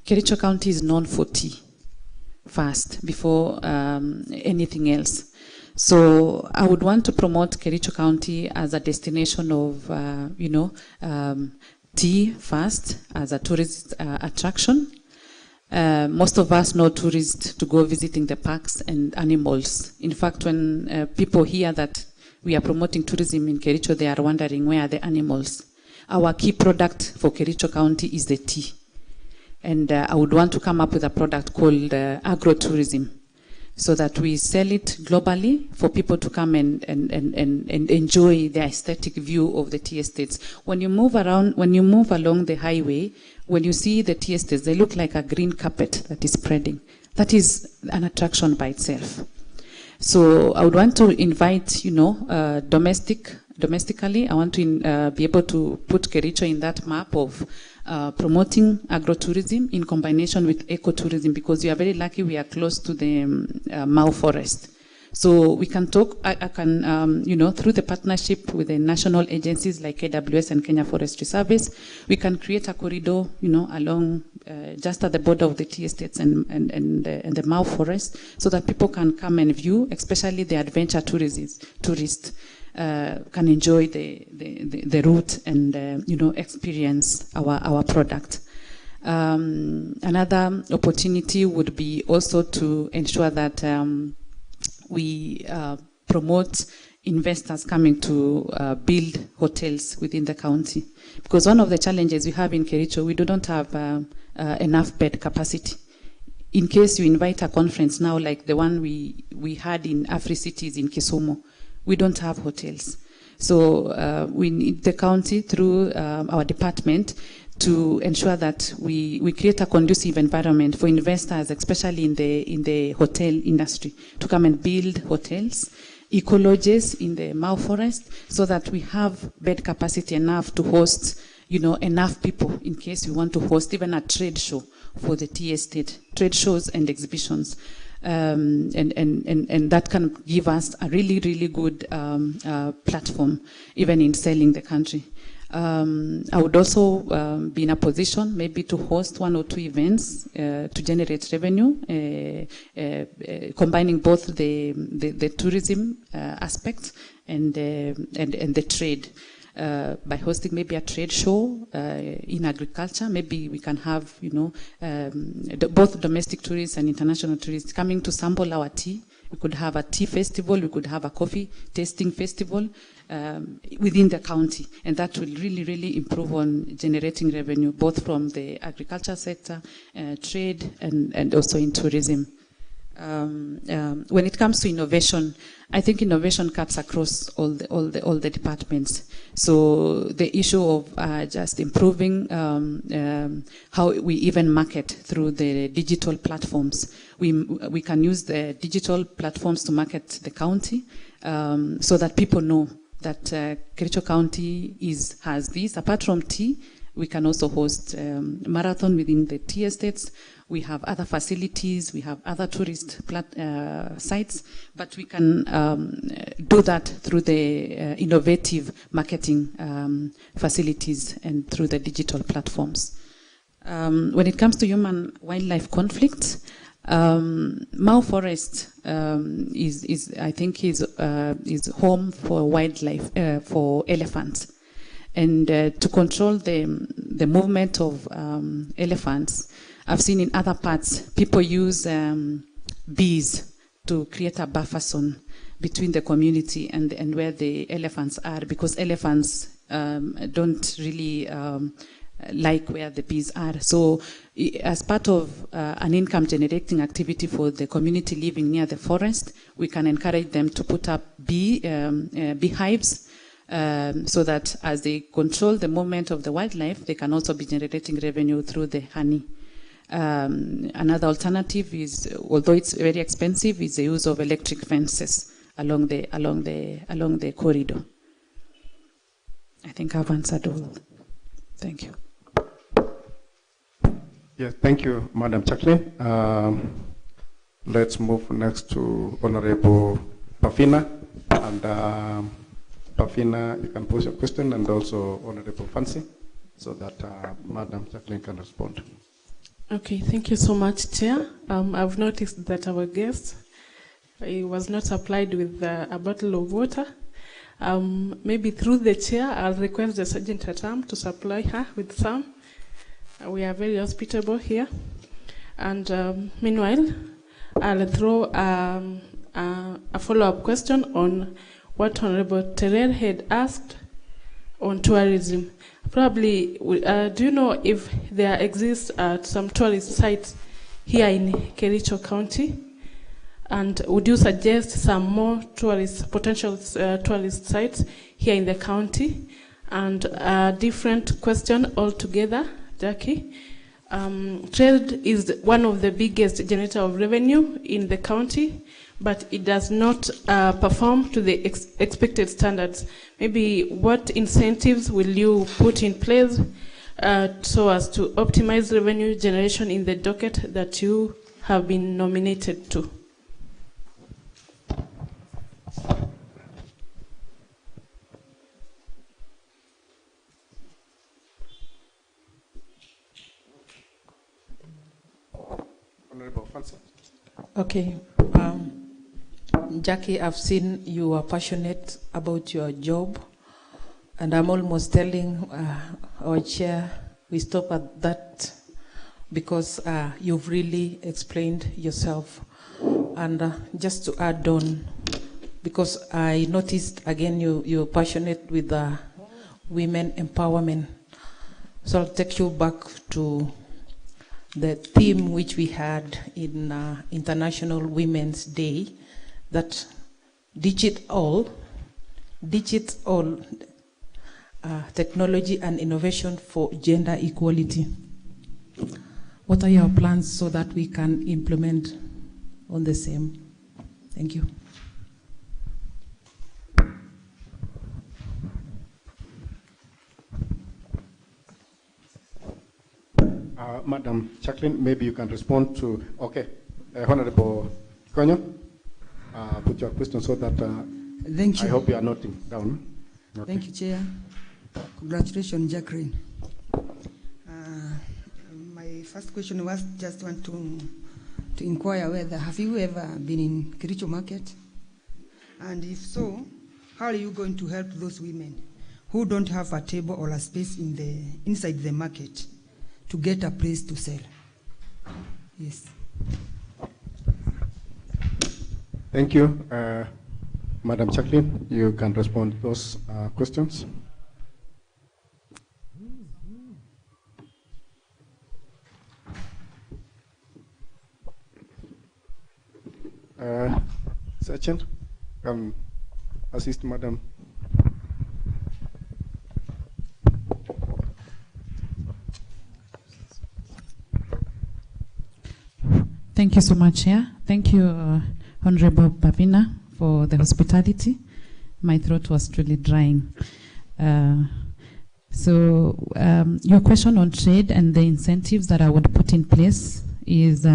Kericho County is known for tea first, before anything else. So I would want to promote Kericho County as a destination of, tea first, as a tourist attraction. Most of us know tourists to go visiting the parks and animals. In fact, when people hear that we are promoting tourism in Kericho, they are wondering, where are the animals? Our key product for Kericho County is the tea. And I would want to come up with a product called agrotourism, so that we sell it globally for people to come and enjoy the aesthetic view of the tea estates. When you move along the highway, when you see the tea estates, they look like a green carpet that is spreading. That is an attraction by itself. So I would want to invite, domestically, I want to be able to put Kericho in that map of promoting agrotourism in combination with ecotourism, because we are very lucky we are close to the Mau Forest. So we can talk, I can, through the partnership with the national agencies like KWS and Kenya Forestry Service, we can create a corridor, along just at the border of the tea estates and the Mau Forest, so that people can come and view, especially the adventure tourists can enjoy the route and, experience our product. Another opportunity would be also to ensure that we promote investors coming to build hotels within the county. Because one of the challenges we have in Kericho, we don't have enough bed capacity. In case you invite a conference now, like the one we had in Afri-Cities in Kisumu, we don't have hotels. So we need the county, through our department, to ensure that we create a conducive environment for investors, especially in the hotel industry, to come and build hotels, eco-lodges in the Mau Forest, so that we have bed capacity enough to host, enough people in case we want to host even a trade show for the tea estate, trade shows and exhibitions. And that can give us a really, really good platform, even in selling the country. I would also be in a position maybe to host 1 or 2 events to generate revenue, combining both the tourism aspect and the trade. By hosting maybe a trade show in agriculture, maybe we can have, both domestic tourists and international tourists coming to sample our tea. We could have a tea festival, we could have a coffee tasting festival within the county, and that will really, really improve on generating revenue, both from the agriculture sector, trade, and also in tourism. When it comes to innovation, I think innovation cuts across all the departments. So the issue of just improving how we even market through the digital platforms. We can use the digital platforms to market the county, so that people know that Kericho County has this. Apart from tea, we can also host marathon within the tea estates. We have other facilities, we have other tourist sites, but we can do that through the innovative marketing facilities and through the digital platforms. When it comes to human-wildlife conflict, Mau Forest is home for wildlife, for elephants. And to control the movement of elephants, I've seen in other parts, people use bees to create a buffer zone between the community and where the elephants are, because elephants don't really like where the bees are. So as part of an income generating activity for the community living near the forest, we can encourage them to put up beehives so that as they control the movement of the wildlife, they can also be generating revenue through the honey. Another alternative is, although it's very expensive, is the use of electric fences along the corridor. I think I've answered all. Thank you. Yes, thank you, Madam Jackline. Let's move next to Honorable Pafina. And Pafina, you can pose your question, and also Honorable Fancy, so that Madam Jackline can respond. Okay, thank you so much, Chair. I've noticed that our guest was not supplied with a bottle of water. Maybe through the Chair, I'll request the Sergeant at Arms to supply her with some. We are very hospitable here. And meanwhile, I'll throw a follow-up question on what Honorable Terrell had asked on tourism. Probably, do you know if there exists some tourist sites here in Kericho County? And would you suggest some more potential tourist sites here in the county? And a different question altogether, Jackie. Trade is one of the biggest generator of revenue in the county, but it does not perform to the expected standards. Maybe what incentives will you put in place so as to optimize revenue generation in the docket that you have been nominated to? Okay. Jackie, I've seen you are passionate about your job, and I'm almost telling our chair we stop at that because you've really explained yourself. And just to add on, because I noticed again you're passionate with women empowerment. So I'll take you back to the theme which we had in International Women's Day, that digital technology and innovation for gender equality. What are your plans so that we can implement on the same? Thank you. Madam Jackline, maybe you can respond to, okay, Honorable Konyo, put your question so that Thank you. I hope you are noting down. Okay. Thank you, Chair. Congratulations, Jackline. My first question was just want to inquire whether, have you ever been in Kericho Market? And if so, how are you going to help those women who don't have a table or a space inside the market to get a place to sell? Yes. Thank you. Madam Jackline, you can respond to those questions. Sergeant, come assist Madam. Thank you so much, Chair. Thank you, Honorable Pavina, for the hospitality. My throat was truly drying. So your question on trade and the incentives that I would put in place is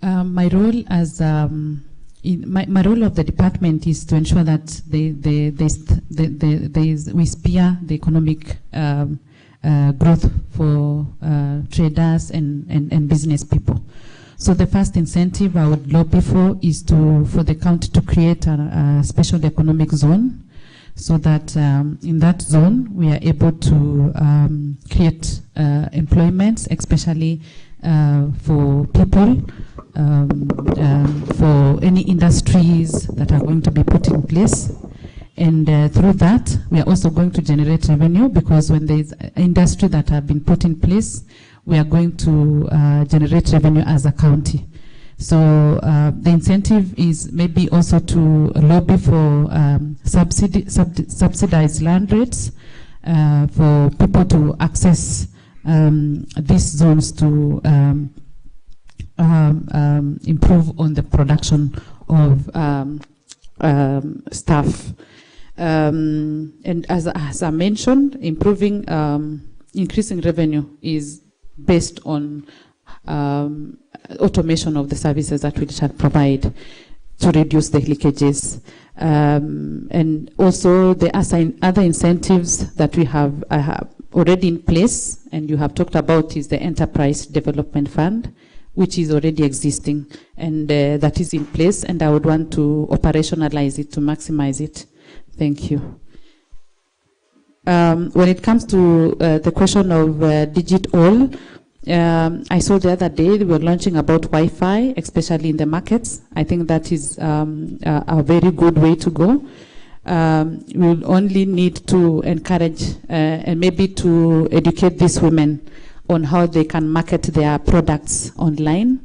my role as my role of the department is to ensure that we spur the economic growth for traders and business people. So the first incentive I would lobby for is for the county to create a special economic zone so that in that zone we are able to create employment, especially for people, for any industries that are going to be put in place. And through that, we are also going to generate revenue, because when there is industry that have been put in place, we are going to generate revenue as a county. So the incentive is maybe also to lobby for subsidized land rates for people to access these zones to improve on the production of staff. And as I mentioned, increasing revenue is based on automation of the services that we shall provide to reduce the leakages. And also there are other incentives that we have already in place, and you have talked about, is the Enterprise Development Fund, which is already existing, and that is in place, and I would want to operationalize it to maximize it. Thank you. When it comes to the question of digital, I saw the other day they were launching about Wi-Fi, especially in the markets. I think that is a very good way to go. We will only need to encourage and maybe to educate these women on how they can market their products online.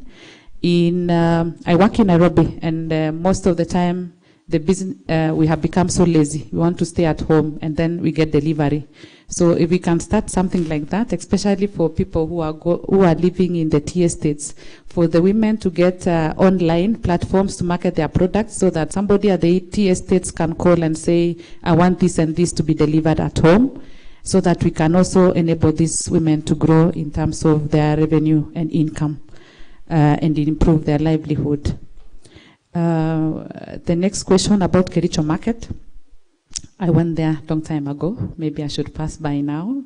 I work in Nairobi, and most of the time, the business we have become so lazy. We want to stay at home, and then we get delivery. So if we can start something like that, especially for people who are living in the tea estates, for the women to get online platforms to market their products, so that somebody at the tea estates can call and say, I want this and this to be delivered at home, so that we can also enable these women to grow in terms of their revenue and income and improve their livelihood. The next question about Kericho Market. I went there a long time ago. Maybe I should pass by now.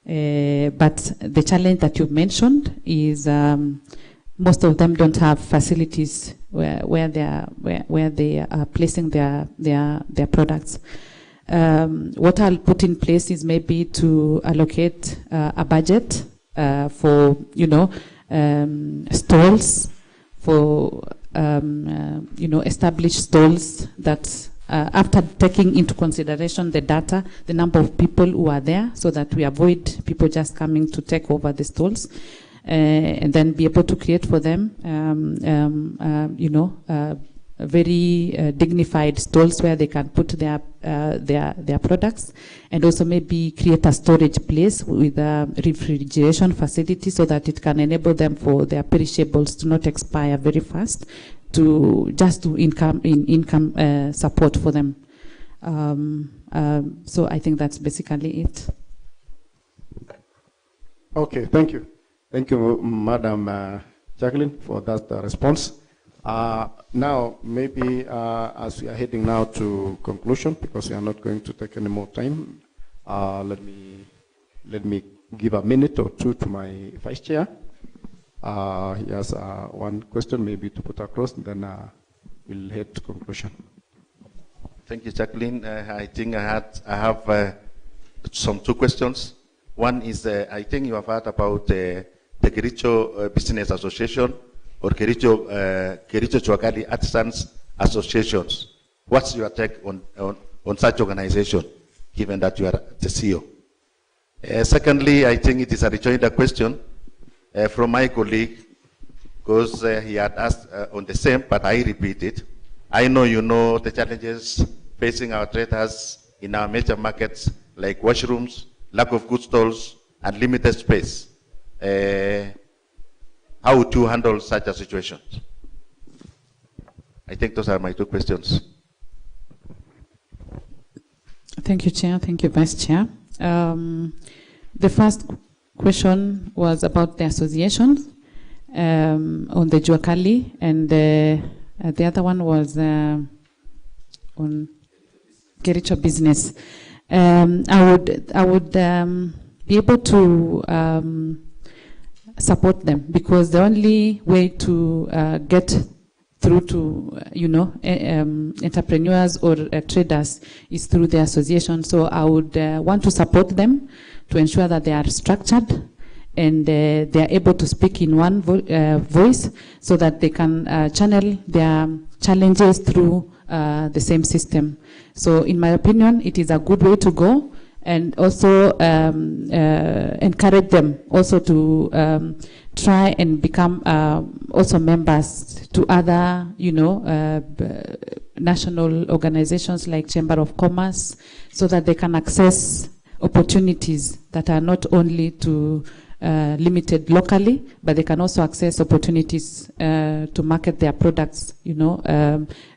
But the challenge that you mentioned is most of them don't have facilities where they are placing their products. What I'll put in place is maybe to allocate a budget for stalls, for established stalls that after taking into consideration the data, the number of people who are there, so that we avoid people just coming to take over the stalls, and then be able to create for them very dignified stalls where they can put their products, and also maybe create a storage place with a refrigeration facility, so that it can enable them for their perishables to not expire very fast, to income support for them. So I think that's basically it. Okay, thank you. Thank you, Madam Jacqueline, for that response. Now, maybe as we are heading now to conclusion, because we are not going to take any more time, let me give a minute or two to my vice chair. He has one question maybe to put across, and then we'll head to conclusion. Thank you, Jackline. I think I have some two questions. One is, I think you have heard about the Kericho Business Association, or Kericho Chwakali Artisans Associations. What's your take on such organization, given that you are the CEO? Secondly, I think it is a rejoinder question from my colleague, because he had asked on the same, but I repeat it. I know you know the challenges facing our traders in our major markets, like washrooms, lack of good stalls, and limited space. How would you handle such a situation? I think those are my two questions. Thank you, Chair. Thank you, Vice Chair. The first question was about the association on the Juakali, and the other one was on Kericho business. I would be able to support them, because the only way to get through to, entrepreneurs or traders is through the association. So I would want to support them to ensure that they are structured and they are able to speak in one voice so that they can channel their challenges through the same system. So in my opinion, it is a good way to go, and also encourage them also to try and become also members to other, national organizations like Chamber of Commerce, so that they can access opportunities that are not only to limited locally, but they can also access opportunities to market their products,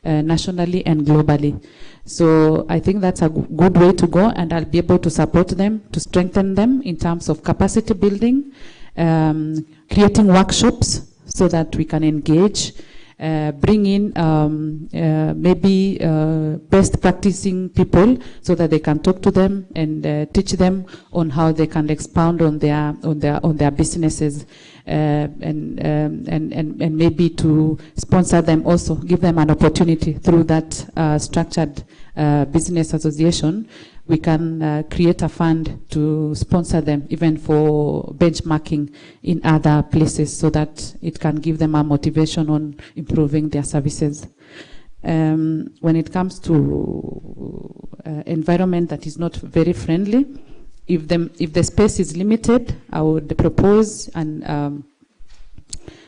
nationally and globally. So I think that's a good way to go, and I'll be able to support them, to strengthen them in terms of capacity building, creating workshops so that we can engage, bring in maybe best practicing people so that they can talk to them and teach them on how they can expound on their businesses, and maybe to sponsor them also, give them an opportunity through that structured business association. We can create a fund to sponsor them, even for benchmarking in other places, so that it can give them a motivation on improving their services. When it comes to environment that is not very friendly, if the space is limited, I would propose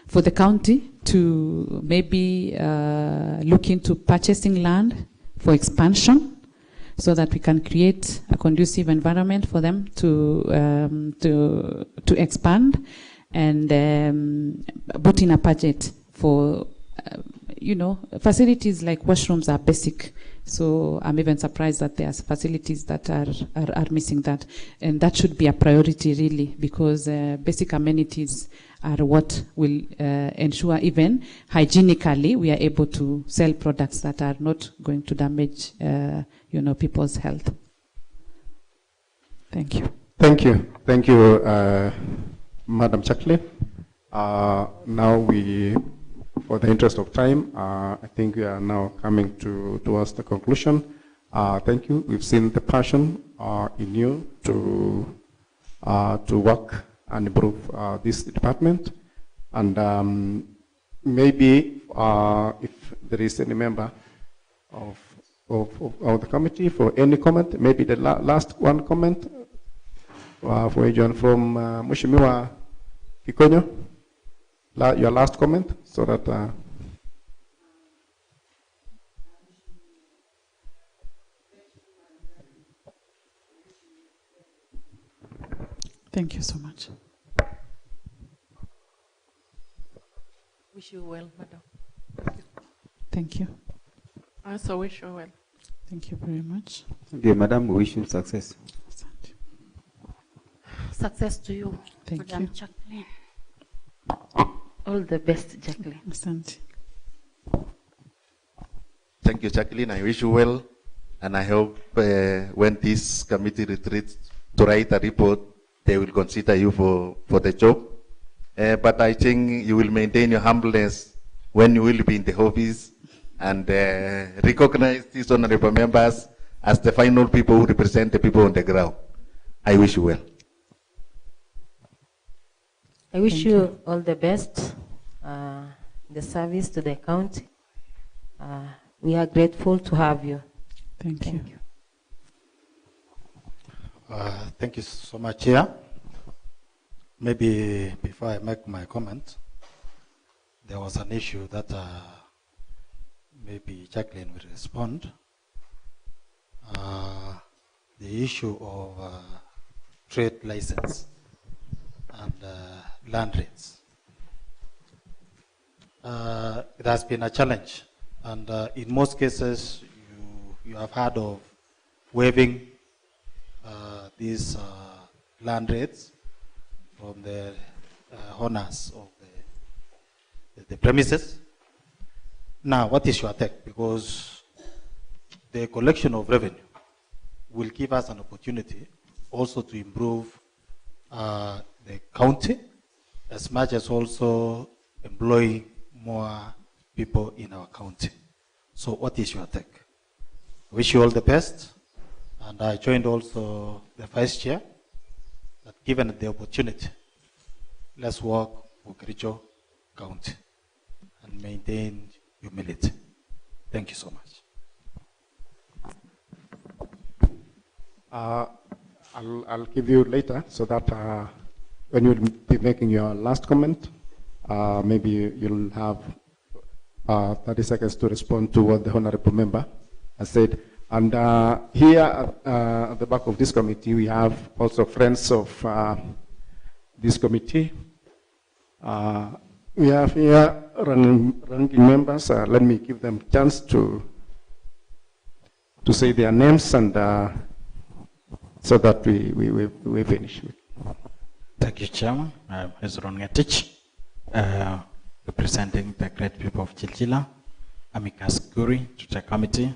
for the county to maybe look into purchasing land for expansion, so that we can create a conducive environment for them to expand, and put in a budget for, facilities like washrooms are basic. So I'm even surprised that there's facilities that are missing that. And that should be a priority really, because basic amenities are what will ensure even hygienically we are able to sell products that are not going to damage people's health. Thank you. Thank you. Thank you, Madam Jackline. Now for the interest of time, I think we are now coming towards the conclusion. Thank you. We've seen the passion in you to work and improve this department. And maybe if there is any member of the committee for any comment, maybe the last one comment for John from Mheshimiwa Kikonyo. Your last comment, so that Thank you so much. Wish you well, madam. Thank you. I also wish you well. Thank you very much. Thank you, madam. We wish you success. Success to you, Thank Madam you. Jackline. All the best, Jackline. Asante. Thank you, Jackline. I wish you well, and I hope when this committee retreats to write a report, they will consider you for the job. But I think you will maintain your humbleness when you will be in the office, and recognize these honorable members as the final people who represent the people on the ground. I wish you well. I wish you all the best, the service to the county. We are grateful to have you. Thank you. Thank you so much, Chair. Maybe before I make my comment, there was an issue that maybe Jackline will respond. The issue of trade license and land rates. It has been a challenge, and in most cases, you have heard of waiving these land rates from the owners of the premises. Now, what is your take? Because the collection of revenue will give us an opportunity also to improve the county, as much as also employing more people in our county. So what is your take? I wish you all the best. And I joined also the vice chair that given the opportunity, let's work for Kericho County and maintain humility. Thank you so much. I'll give you later so that when you'll be making your last comment, maybe you'll have 30 seconds to respond to what the honorable member has said. And here at the back of this committee, we have also friends of this committee. We have here ranking members. Let me give them a chance to say their names and so that we finish. Thank you, Chairman. I'm Hezron Ngetich, representing the great people of Chilchila, amicus curiae to the committee,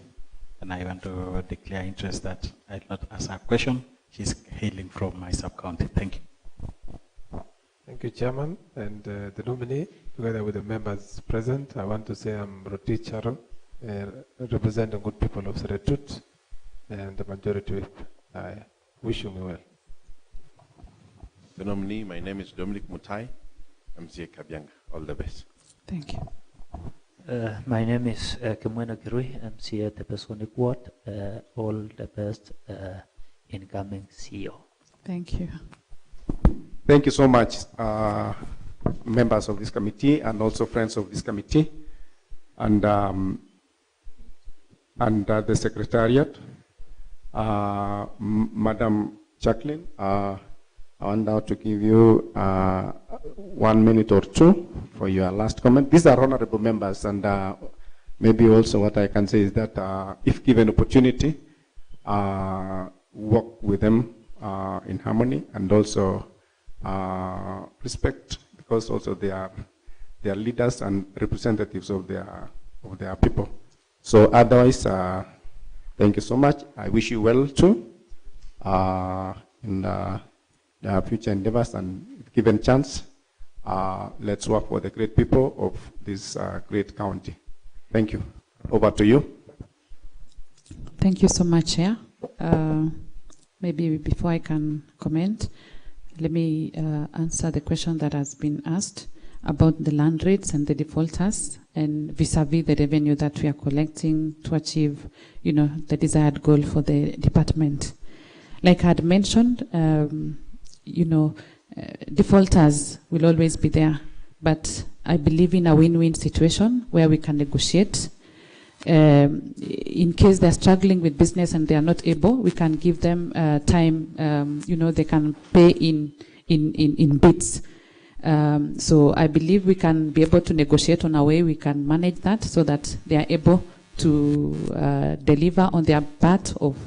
and I want to declare interest that I'll not ask her question. She's hailing from my sub-county. Thank you. Thank you, Chairman, and the nominee, together with the members present. I want to say I'm Roti Charon, representing good people of Seretut, and the majority whip. I wish you well. The nominee, my name is Dominic Mutai, MCA Kabianga. All the best. Thank you. My name is Kimweno Kirui, MCA Tepesoni Ward. All the best, incoming CEO. Thank you. Thank you so much, members of this committee and also friends of this committee, and the secretariat. Madam Jackline, I want now to give you 1 minute or two for your last comment. These are honorable members, and maybe also what I can say is that if given opportunity, work with them in harmony and also respect, because also they are leaders and representatives of their people. So otherwise, thank you so much. I wish you well too in future endeavors, and if given chance, let's work for the great people of this great county. Thank you. Over to you. Thank you so much, Chair. Maybe before I can comment, let me answer the question that has been asked about the land rates and the defaulters, and vis-a-vis the revenue that we are collecting to achieve, the desired goal for the department. Like I had mentioned, defaulters will always be there, but I believe in a win-win situation where we can negotiate. In case they're struggling with business and they are not able, we can give them time. They can pay in bits. So I believe we can be able to negotiate on a way we can manage that so that they are able to deliver on their part of,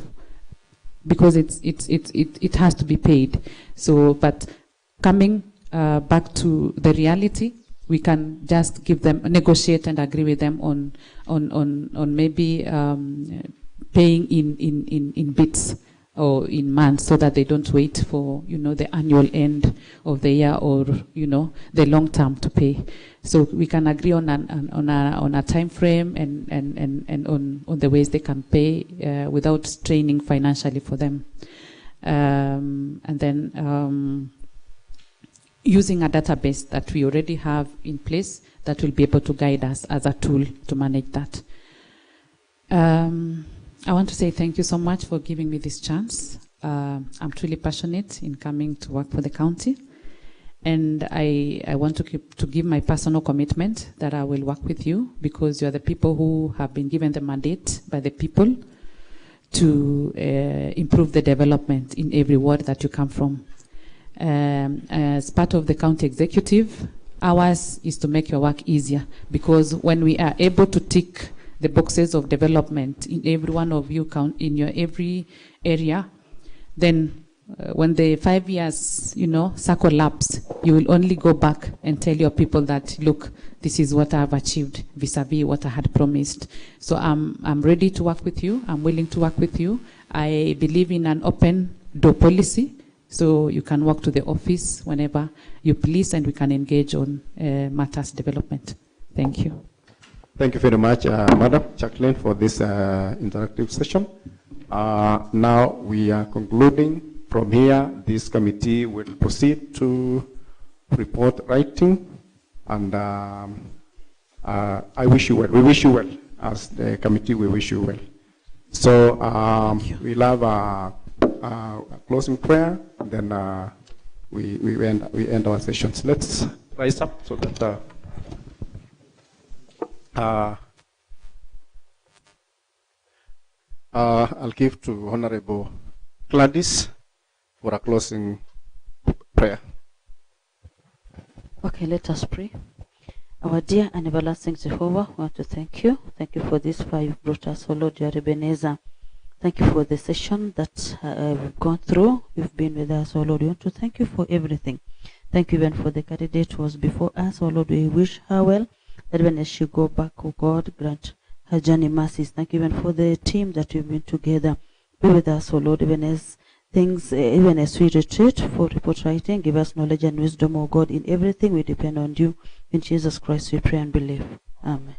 because it has to be paid. So, but coming back to the reality, we can just give them, negotiate and agree with them on maybe paying in bits or in months, so that they don't wait for the annual end of the year or the long term to pay. So we can agree on a time frame and on the ways they can pay without straining financially for them, and then using a database that we already have in place that will be able to guide us as a tool to manage that. I want to say thank you so much for giving me this chance. I'm truly passionate in coming to work for the county, and I want to give my personal commitment that I will work with you, because you are the people who have been given the mandate by the people to improve the development in every ward that you come from. As part of the county executive, ours is to make your work easier, because when we are able to tick the boxes of development in every one of you in your every area, then when the 5 years circle laps, you will only go back and tell your people that, look, this is what I've achieved vis-a-vis what I had promised. So I'm ready to work with you. I'm willing to work with you. I believe in an open door policy, so you can walk to the office whenever you please, and we can engage on matters development. Thank you. Thank you very much, Madam Jackline, for this interactive session. Now we are concluding. From here, this committee will proceed to report writing, and I wish you well. We wish you well. As the committee, we wish you well. So we'll have a closing prayer, and then we end our sessions. Let's rise up so that I'll give to Honorable Gladys for a closing prayer. Okay, let us pray. Our dear and everlasting Jehovah, we want to thank you. Thank you for this far you've brought us, O Lord, your Ebenezer. Thank you for the session that we've gone through. You've been with us, O Lord. We want to thank you for everything. Thank you even for the candidate who was before us, O Lord. We wish her well, that when as she go back, O God, grant her journey mercies. Thank you even for the team that we've been together. Be with us, O Lord, even as things, even as we retreat for report writing. Give us knowledge and wisdom, O God, in everything. We depend on you. In Jesus Christ we pray and believe. Amen.